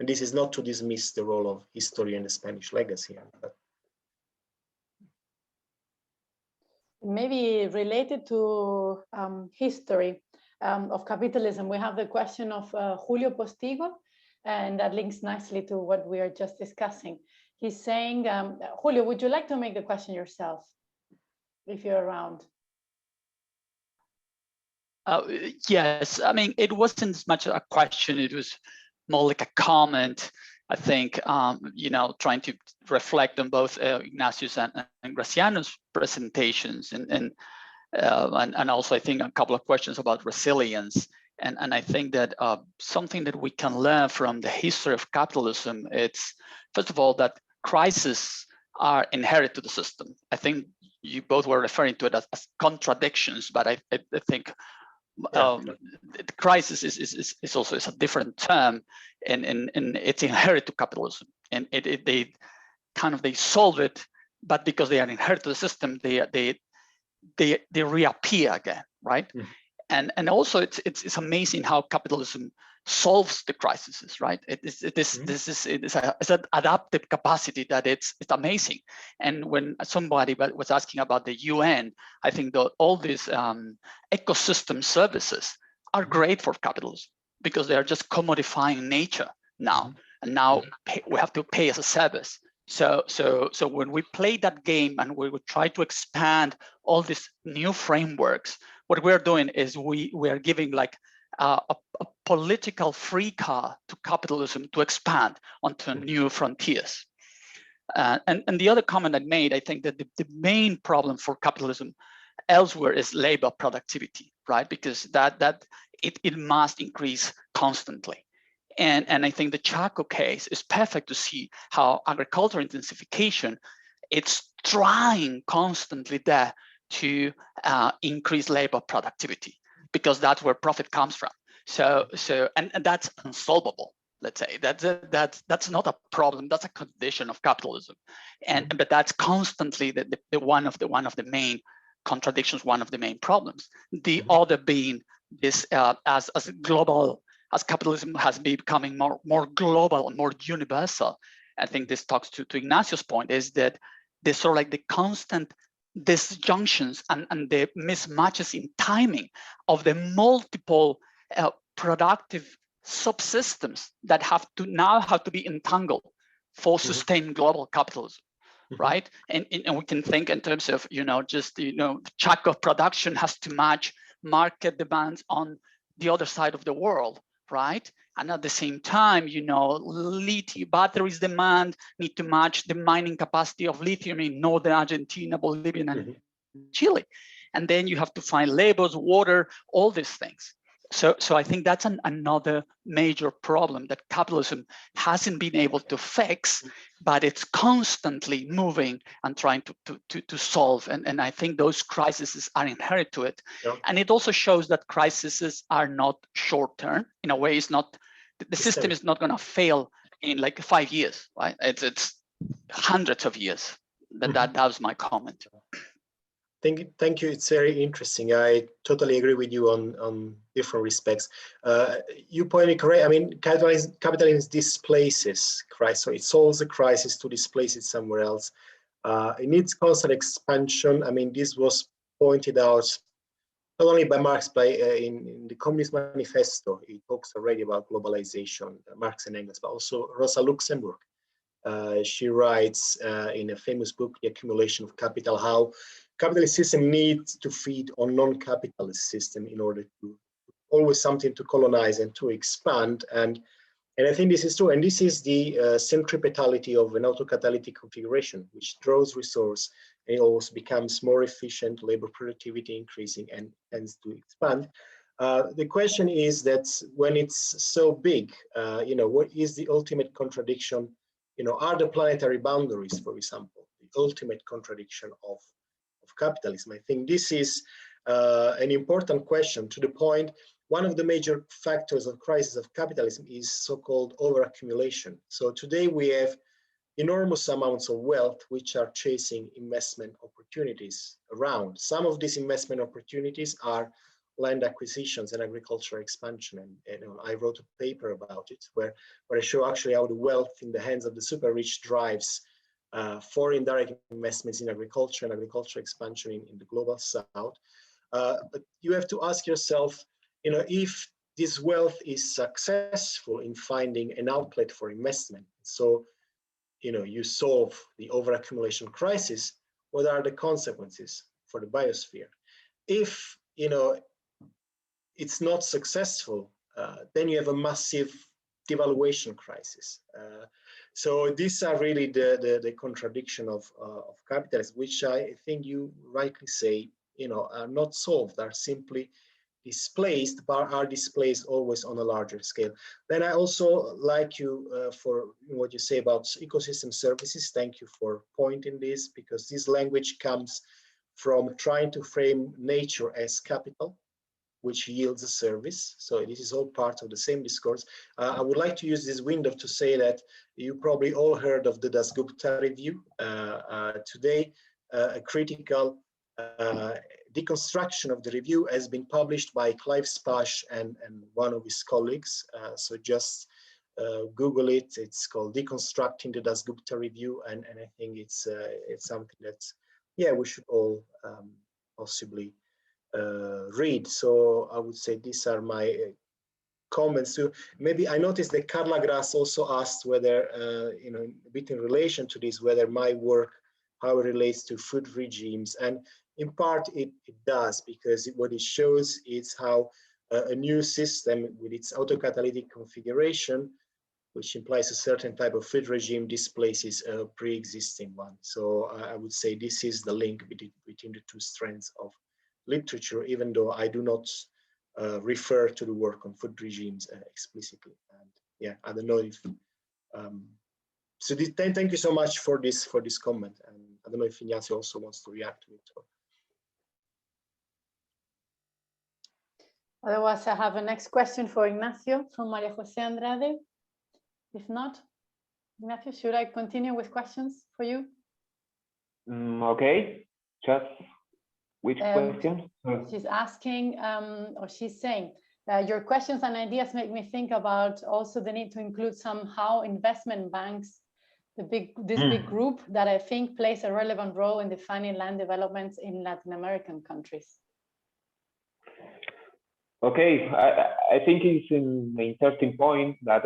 And this is not to dismiss the role of history and the Spanish legacy, but maybe related to history of capitalism, we have the question of Julio Postigo, and that links nicely to what we are just discussing. He's saying, Julio, would you like to make the question yourself, if you're around? Yes, I mean, it wasn't as much a question, it was more like a comment, I think, trying to reflect on both Ignacio's and Graziano's presentations, and also I think a couple of questions about resilience. And I think that something that we can learn from the history of capitalism, it's, first of all, that crises are inherent to the system. I think you both were referring to it as contradictions, but I think the crisis is also a different term, and it's inherent to capitalism. And they solve it, but because they are inherent to the system, they reappear again, right? Mm-hmm. And also it's amazing how capitalism solves the crises, right? It's an adaptive capacity that it's amazing. And when somebody was asking about the UN, I think that all these ecosystem services are great for capitalism because they are just commodifying nature now, and now we have to pay as a service. So when we play that game and we would try to expand all these new frameworks, what we're doing is we are giving like a political free car to capitalism to expand onto new frontiers. And the other comment I made, I think that the main problem for capitalism elsewhere is labor productivity, right? Because that it must increase constantly. And I think the Chaco case is perfect to see how agriculture intensification, it's trying constantly there to increase labor productivity, because that's where profit comes from. So and that's unsolvable. Let's say that's not a problem. That's a condition of capitalism, but that's constantly the one of the main contradictions, one of the main problems. The other being this as capitalism has been becoming more global, more universal. I think this talks to Ignacio's point, is that there's sort of like the constant disjunctions and the mismatches in timing of the multiple productive subsystems that have to be entangled for sustained global capitalism, right? And we can think in terms of Chaco production has to match market demands on the other side of the world, right? And at the same time, lithium batteries demand need to match the mining capacity of lithium in northern Argentina, Bolivia, and Chile. And then you have to find labors, water, all these things. So I think that's another major problem that capitalism hasn't been able to fix, but it's constantly moving and trying to solve. And I think those crises are inherent to it. Yeah. And it also shows that crises are not short-term. In a way, it's not, the system is not going to fail in like 5 years, right? It's hundreds of years. That was my comment. Thank you. It's very interesting. I totally agree with you on different respects. You pointed correct. I mean, capitalism displaces crisis, so it solves a crisis to displace it somewhere else. It needs constant expansion. I mean, this was pointed out not only by Marx, but in the Communist Manifesto. It talks already about globalization, Marx and Engels, but also Rosa Luxemburg. She writes in a famous book, The Accumulation of Capital, how capitalist system needs to feed on non-capitalist system in order to always something to colonize and to expand. And I think this is true. And this is the centripetality of an autocatalytic configuration, which draws resource and it always becomes more efficient, labor productivity increasing and tends to expand. The question is that when it's so big, what is the ultimate contradiction? Are the planetary boundaries, for example, the ultimate contradiction of capitalism? I think this is an important question, to the point, one of the major factors of crisis of capitalism is so-called overaccumulation. So today we have enormous amounts of wealth which are chasing investment opportunities around. Some of these investment opportunities are land acquisitions and agricultural expansion. And I wrote a paper about it where I show actually how the wealth in the hands of the super rich drives foreign direct investments in agriculture and agricultural expansion in the global south. But you have to ask yourself, if this wealth is successful in finding an outlet for investment, so you solve the overaccumulation crisis, what are the consequences for the biosphere? If it's not successful, then you have a massive devaluation crisis. So these are really the contradiction of capitalism, which I think you rightly say, are not solved, are simply displaced, but are displaced always on a larger scale. Then I also like you for what you say about ecosystem services. Thank you for pointing this, because this language comes from trying to frame nature as capital, which yields a service. So this is all part of the same discourse. I would like to use this window to say that you probably all heard of the Dasgupta review. Today, a critical deconstruction of the review has been published by Clive Spash and one of his colleagues. So just Google it. It's called Deconstructing the Dasgupta Review, and I think it's something that, we should all possibly read. So I would say these are my comments. So maybe I noticed that Carla Grass also asked whether, a bit in relation to this, whether my work, how it relates to food regimes. And in part it does, because what it shows is how a new system with its autocatalytic configuration, which implies a certain type of food regime, displaces a pre-existing one. So I would say this is the link between the two strands of literature, even though I do not refer to the work on food regimes explicitly. And yeah, I don't know if. So thank you so much for this comment, and I don't know if Ignacio also wants to react to it. Otherwise, I have a next question for Ignacio from Maria Jose Andrade. If not, Ignacio, should I continue with questions for you? Okay, just which question? She's asking, or she's saying, your questions and ideas make me think about also the need to include somehow investment banks, this big group that I think plays a relevant role in defining land developments in Latin American countries. Okay, I think it's an interesting point that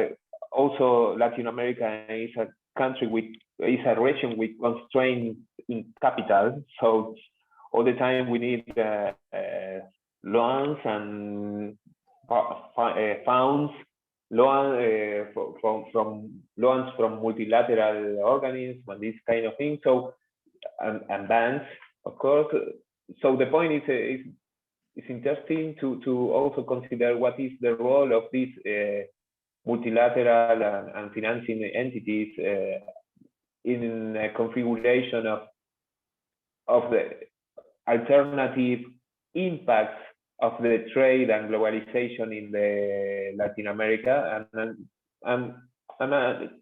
also Latin America is a country is a region with constraints in capital. So all the time we need loans and funds, loans from multilateral organisms and this kind of thing. So and banks, of course. So the point is it's interesting to also consider what is the role of these multilateral and financing entities in a configuration of the alternative impacts of the trade and globalization in the Latin America, and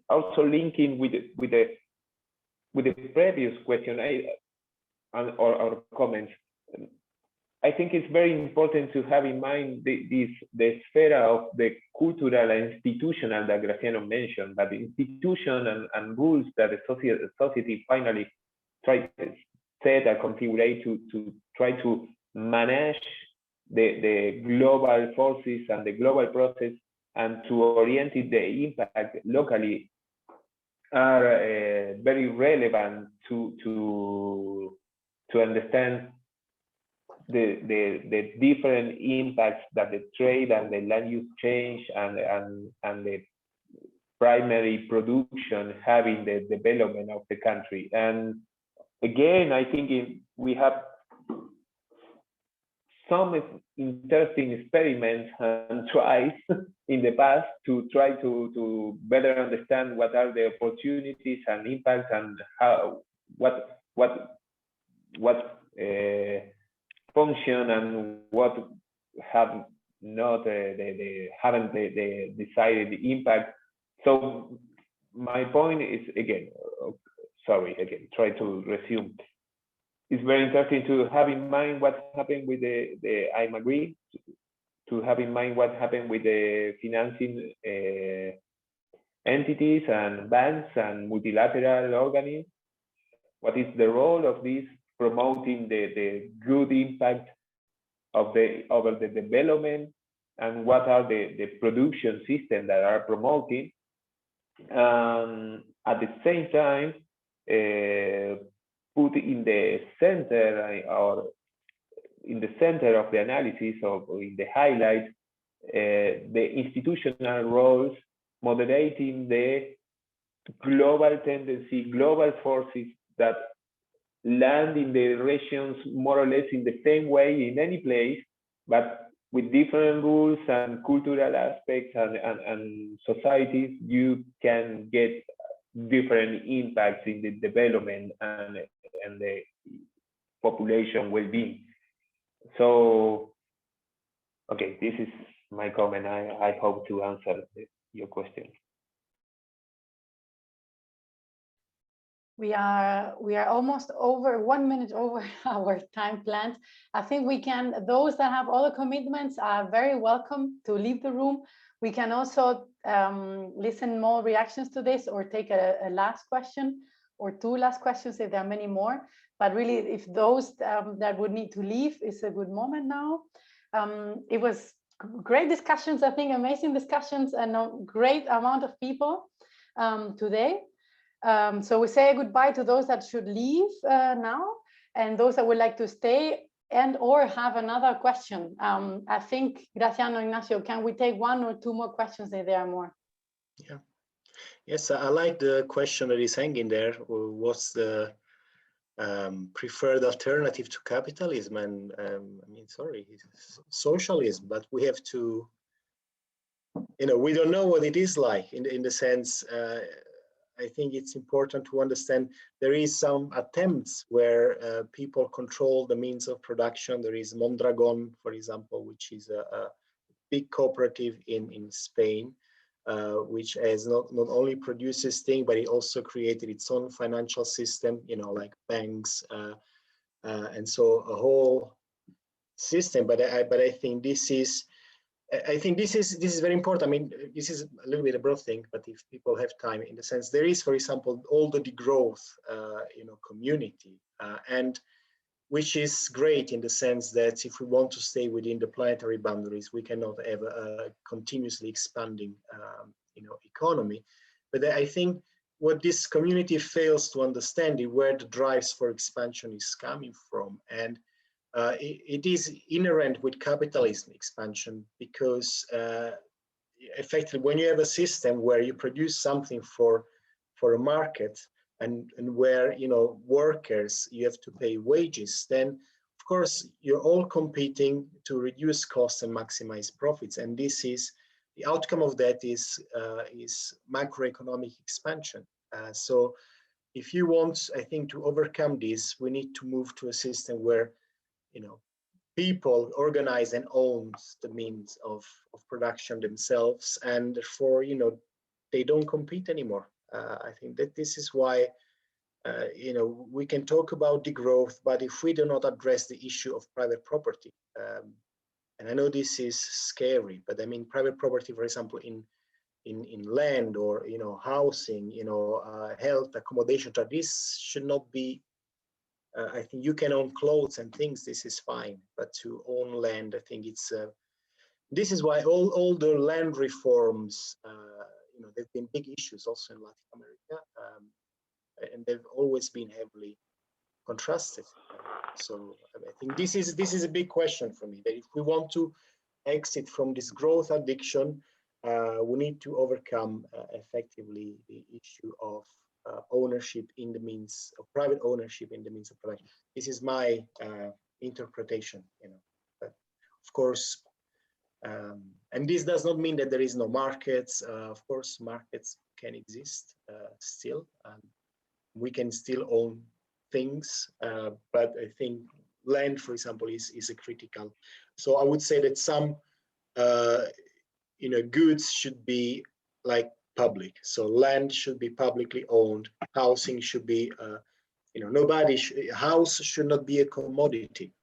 also linking with the previous question or comments. I think it's very important to have in mind the sphere of the cultural and institutional that Graziano mentioned, but the institution and rules that the society finally try to set and configure to try to manage the global forces and the global process and to orient the impact locally are very relevant to understand the different impacts that the trade and the land use change and the primary production have in the development of the country. And again, I think we have some interesting experiments and tries in the past to try to better understand what are the opportunities and impacts and how what function and what have not haven't the desired impact. So my point is try to resume. It's very interesting to have in mind what happened with I'm agree to have in mind what happened with the financing entities and banks and multilateral organisms. What is the role of this promoting the good impact over the development, and what are the production systems that are promoting. At the same time, put in the center or in the center of the analysis or in the highlight the institutional roles moderating the global tendency, global forces that land in the regions more or less in the same way in any place, but with different rules and cultural aspects and societies, you can get different impacts in the development and the population well-being. So, okay, this is my comment. I hope to answer your question. We are almost over 1 minute over our time planned. I think we can, those that have other commitments are very welcome to leave the room. We can also listen more reactions to this or take a last question or two last questions if there are many more. But really, if those that would need to leave, is a good moment now. It was great discussions, I think, amazing discussions, and a great amount of people today. So we say goodbye to those that should leave now, and those that would like to stay and or have another question. I think, Graziano, Ignacio, can we take one or two more questions if there are more? Yeah. Yes, I like the question that is hanging there. What's the preferred alternative to capitalism? And I mean, sorry, socialism, but we have to we don't know what it is like in the sense. I think it's important to understand there is some attempts where people control the means of production. There is Mondragon, for example, which is a big cooperative in Spain, which has not only produces things, but it also created its own financial system, like banks, and so a whole system. But I think this is very important. I mean, this is a little bit a broad thing, but if people have time, in the sense there is, for example, all the degrowth, community, and which is great in the sense that if we want to stay within the planetary boundaries, we cannot have a continuously expanding, economy. But I think what this community fails to understand is where the drives for expansion is coming from, and it is inherent with capitalism expansion, because effectively when you have a system where you produce something for a market, and where workers, you have to pay wages, then of course you're all competing to reduce costs and maximize profits, and this is the outcome of that is macroeconomic expansion. So if you want, I think, to overcome this, we need to move to a system where people organize and own the means of production themselves, and therefore, they don't compete anymore. I think that this is why, we can talk about degrowth, but if we do not address the issue of private property, and I know this is scary, but I mean, private property, for example, in land or, housing, health, accommodation, this should not be. I think you can own clothes and things, this is fine, but to own land, I think it's, this is why all the land reforms, they've been big issues also in Latin America, and they've always been heavily contrasted. So I think this is a big question for me, that if we want to exit from this growth addiction, we need to overcome effectively the issue of ownership in the means of private ownership in the means of production. This is my interpretation, but of course, and this does not mean that there is no markets. Of course, markets can exist still. We can still own things, but I think land, for example, is a critical. So I would say that some, goods should be like public. So land should be publicly owned. Housing should be, house should not be a commodity,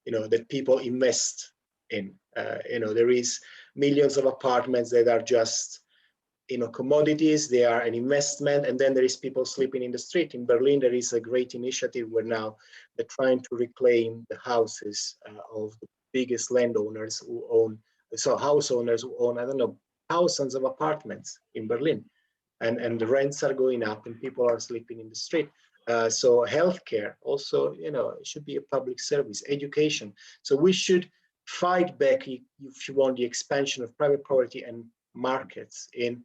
that people invest in. There is millions of apartments that are just, commodities. They are an investment, and then there is people sleeping in the street. In Berlin, there is a great initiative where now they're trying to reclaim the houses of the biggest landowners who own, so house owners who own, I don't know, thousands of apartments in Berlin, and the rents are going up and people are sleeping in the street. So healthcare also, it should be a public service, education. So we should fight back, if you want, the expansion of private property and markets in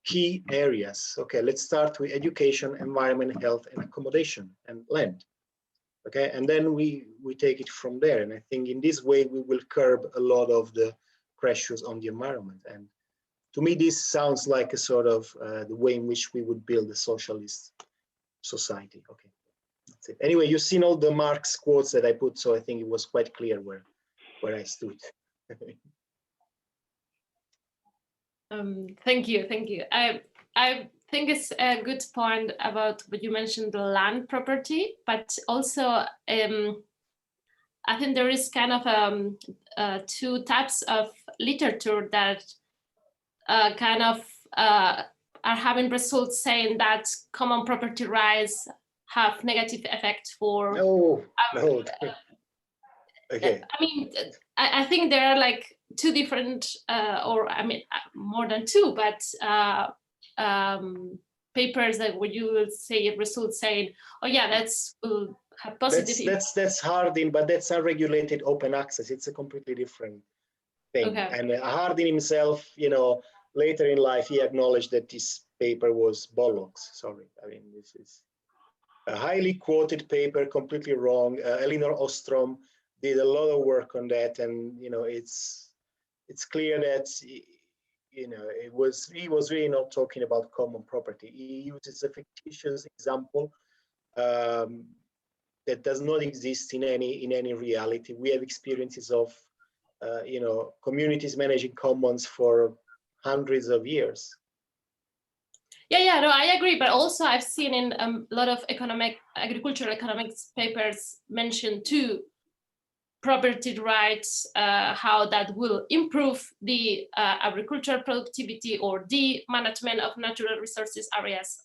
key areas. Okay, let's start with education, environment, health, and accommodation, and land. Okay, and then we take it from there. And I think in this way, we will curb a lot of the pressures on the environment. And to me, this sounds like a sort of the way in which we would build a socialist society. Okay, that's it. Anyway, you've seen all the Marx quotes that I put, so I think it was quite clear where I stood. Thank you. I think it's a good point about what you mentioned, the land property, but also I think there is kind of two types of literature that kind of are having results saying that common property rights have negative effect for. No. Okay. I mean, I think there are like two different, or I mean, more than two, but papers that where you will say results saying, oh yeah, that's have positive. That's Harding, but that's unregulated open access. It's a completely different thing. Okay. And Harding himself, later in life, he acknowledged that this paper was bollocks. Sorry, I mean, this is a highly quoted paper, completely wrong. Elinor Ostrom did a lot of work on that, and it's clear that he was really not talking about common property. He uses a fictitious example that does not exist in any reality. We have experiences of communities managing commons for hundreds of years. Yeah, no, I agree. But also I've seen in a lot of agricultural economics papers mentioned too, property rights, how that will improve the agricultural productivity or the management of natural resources areas,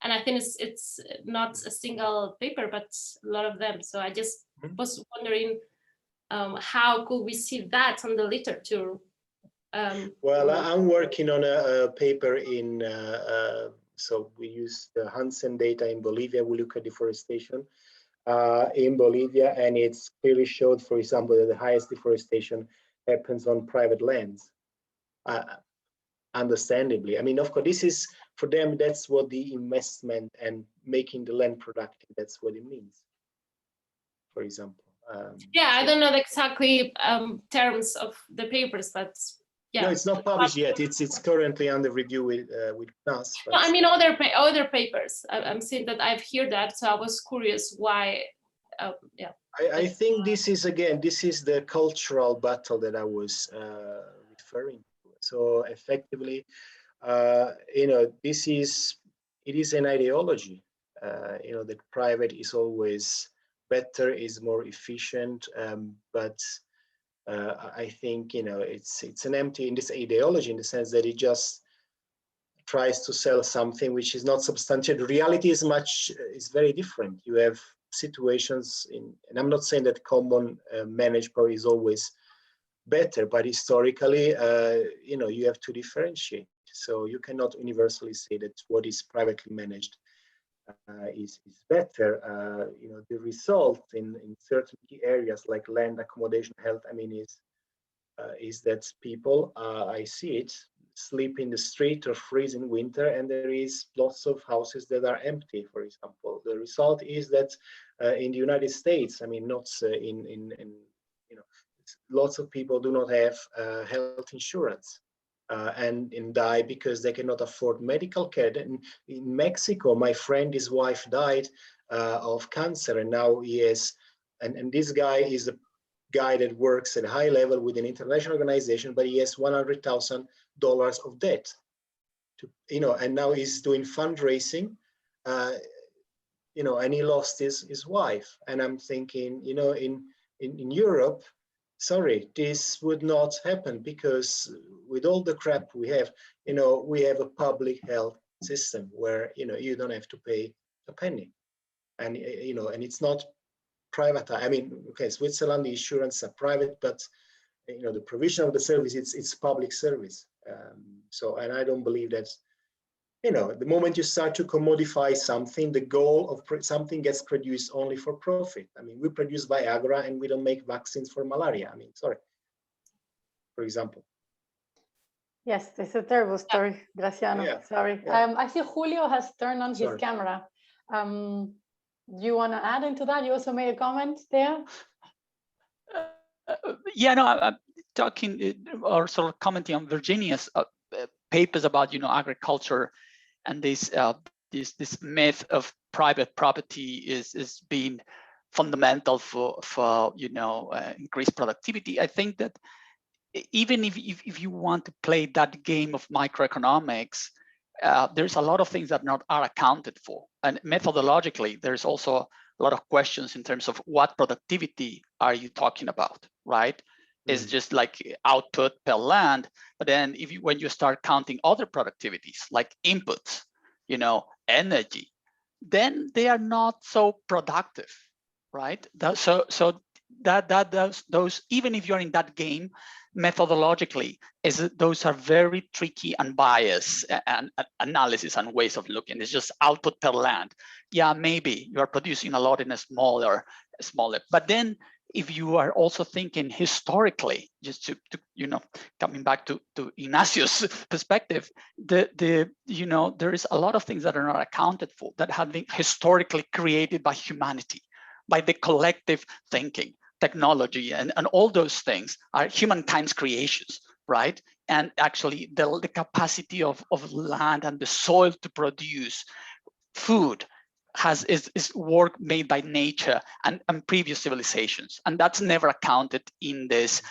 and I think it's not a single paper, but a lot of them. So I just was wondering, how could we see that on the literature? Well, I'm working on a paper in, so we use the Hansen data in Bolivia. We look at deforestation in Bolivia, and it's clearly showed, for example, that the highest deforestation happens on private lands. Understandably, I mean, of course, this is for them. That's what the investment and making the land productive. That's what it means. For example. Yeah, I don't know the exactly terms of the papers, but yeah. No, it's not published yet. It's currently under review with us. No, I mean other papers. I'm saying that I've heard that, so I was curious why. Yeah. I think this is the cultural battle that I was referring to. So effectively, it is an ideology. That private is always better, is more efficient, but I think it's an empty in this ideology, in the sense that it just tries to sell something which is not substantial. The reality is very different. You have situations and I'm not saying that common managed probably is always better, but historically, you have to differentiate. So you cannot universally say that what is privately managed is better. The result in certain key areas like land, accommodation, health, I mean, is that people, I see it, sleep in the street or freeze in winter, and there is lots of houses that are empty, for example. The result is that in the United States, I mean, not lots of people do not have health insurance. And die because they cannot afford medical care. In Mexico, my friend, his wife died of cancer, and now he has, and this guy is a guy that works at a high level with an international organization, but he has $100,000 of debt. And now he's doing fundraising, and he lost his wife. And I'm thinking, in Europe, sorry, this would not happen, because with all the crap we have, we have a public health system where, you don't have to pay a penny. And, and it's not private. I mean, okay, Switzerland, the insurance are private, but, the provision of the service, it's public service. And I don't believe that, the moment you start to commodify something, the goal of something gets produced only for profit. I mean, we produce Viagra and we don't make vaccines for malaria. I mean, sorry, for example. Yes, it's a terrible story, Graziano. Yeah. Sorry. Yeah. I see Julio has turned on his camera. Do you want to add into that? You also made a comment there. I'm talking or sort of commenting on Virginia's papers about agriculture, and this myth of private property is being fundamental for increased productivity. I think that even if you want to play that game of microeconomics, there's a lot of things that are accounted for, and methodologically there's also a lot of questions in terms of what productivity are you talking about, right? It's just like output per land, but then when you start counting other productivities like inputs, energy, then they are not so productive, right? So those even if you're in that game, methodologically, those are very tricky and biased and analysis and ways of looking. It's just output per land. Yeah, maybe you are producing a lot in a smaller, but then if you are also thinking historically, just to coming back to Ignacio's perspective, there is a lot of things that are not accounted for that have been historically created by humanity, by the collective thinking. Technology and all those things are humankind's creations, right? and actually the capacity of land and the soil to produce food is work made by nature and previous civilizations, and that's never accounted in this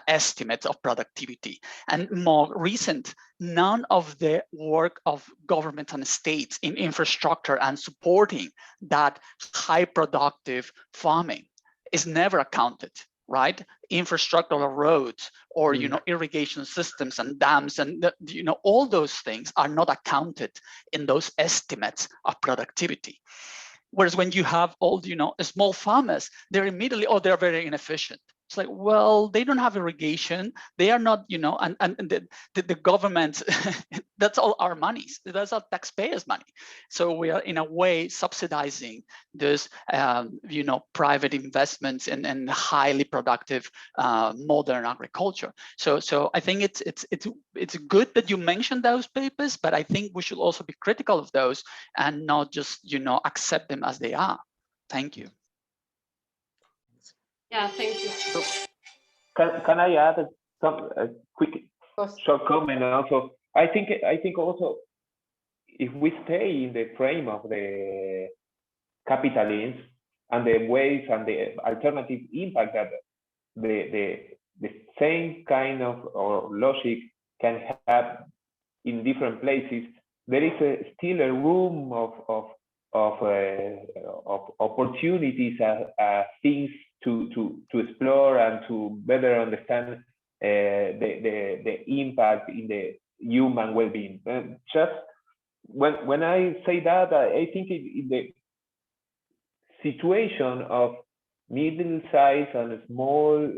estimates of productivity. And more recent, none of the work of governments and states in infrastructure and supporting that high productive farming is never accounted, right? Infrastructural roads or irrigation systems and dams and all those things are not accounted in those estimates of productivity. Whereas when you have all small farmers, they're immediately, oh, they're very inefficient. It's like, well, they don't have irrigation. They are not, and the government, that's all our money. That's our taxpayers' money. So we are in a way subsidizing this, private investments in highly productive modern agriculture. So I think it's good that you mentioned those papers, but I think we should also be critical of those and not just accept them as they are. Thank you. Yeah, thank you. So can I add some quick short comment also? I think also if we stay in the frame of the capitalism and the ways and the alternative impact that the same kind of logic can have in different places, there is still a room of opportunities, things to explore and to better understand the impact in the human well-being. Just when I say that, I think in the situation of middle-sized and small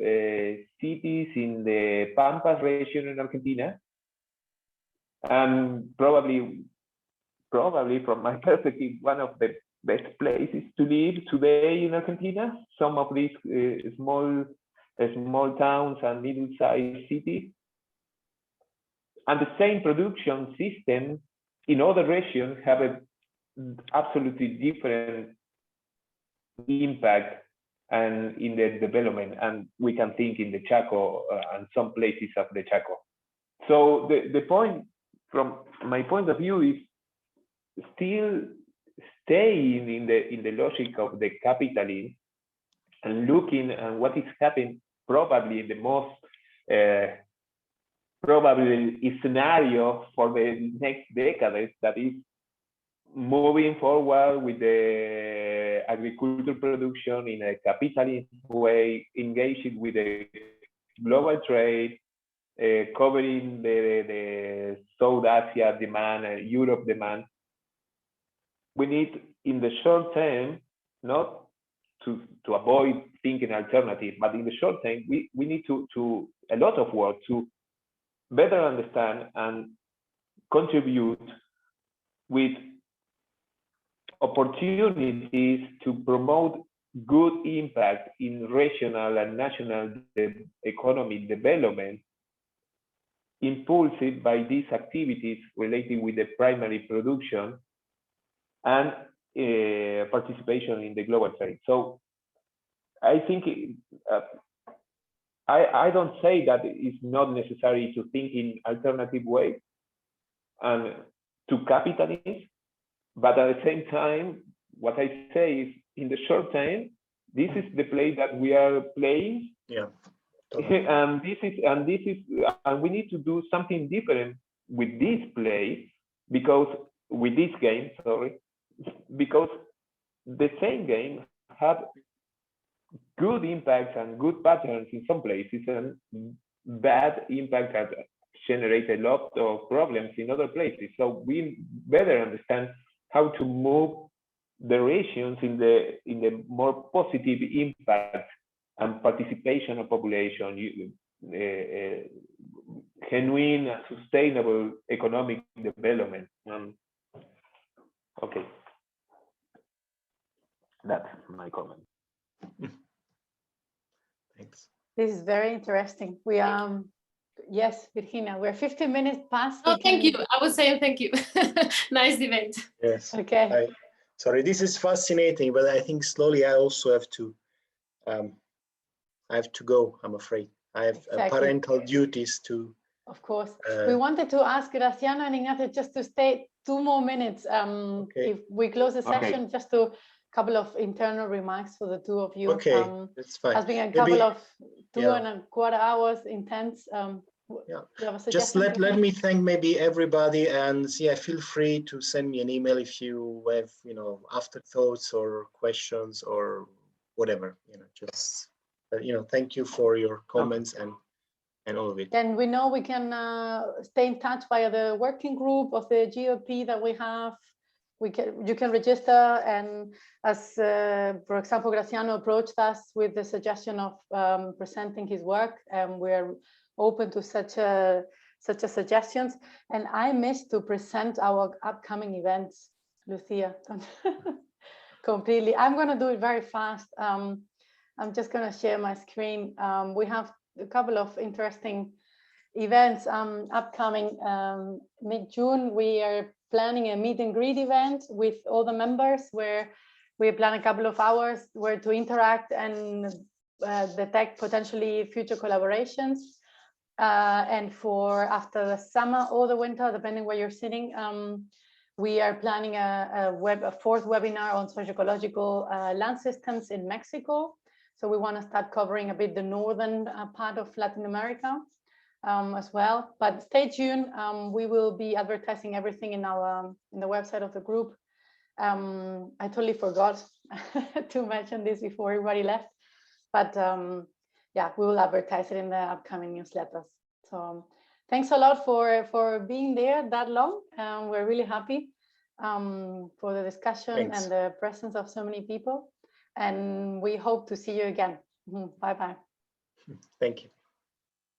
cities in the Pampas region in Argentina, and probably from my perspective, one of the best places to live today in Argentina. Some of these small towns and middle-sized cities, and the same production system in other regions have an absolutely different impact and in the development. And we can think in the Chaco and some places of the Chaco. So the point, from my point of view, is still staying in the logic of the capitalism and looking at what is happening, probably the most probably scenario for the next decade, that is moving forward with the agricultural production in a capitalist way, engaging with the global trade, covering the South Asia demand and Europe demand. We need, in the short term, not to avoid thinking alternative, but in the short term, we need to a lot of work to better understand and contribute with opportunities to promote good impact in regional and national economic development, impulsed by these activities related with the primary production and participation in the global trade. So I think I don't say that it's not necessary to think in alternative ways and to capitalism, but at the same time, what I say is, in the short term, this is the play that we are playing. Yeah. Totally. And we need to do something different with this play, with this game, because the same game had good impacts and good patterns in some places, and bad impact that generate a lot of problems in other places. So we better understand how to move the regions in the more positive impact and participation of population, genuine and sustainable economic development. Okay, that's my comment. Thanks. This is very interesting. We yes, Virginia, we're 15 minutes past. Oh, thank you. I was saying thank you. Nice debate. Yes. Okay. Sorry, this is fascinating, but I think slowly I also have to go, I'm afraid. I have parental duties to Of course. We wanted to ask Graziano and Ignacio just to stay 2 more minutes. Okay. If we close the session, just to couple of internal remarks for the two of you. Okay, that's fine. Has been a couple of 2.25 hours intense. Just let me thank maybe everybody, and feel free to send me an email if you have afterthoughts or questions or whatever. Just thank you for your comments and all of it. And we know we can stay in touch via the working group of the GOP that we have. You can register, and as for example, Graziano approached us with the suggestion of presenting his work, and we're open to such a suggestions. And I missed to present our upcoming events, Lucia, completely. I'm going to do it very fast. I'm just going to share my screen. We have a couple of interesting events upcoming. Mid-June, we are planning a meet and greet event with all the members, where we plan a couple of hours where to interact and detect potentially future collaborations. And for after the summer or the winter, depending where you're sitting, we are planning a 4th webinar on socio-ecological land systems in Mexico. So we want to start covering a bit the northern part of Latin America as well. But stay tuned. We will be advertising everything in the website of the group. I totally forgot to mention this before everybody left, but yeah, we will advertise it in the upcoming newsletters. So thanks a lot for being there that long. We're really happy for the discussion and the presence of so many people. And we hope to see you again. Bye-bye. Thank you.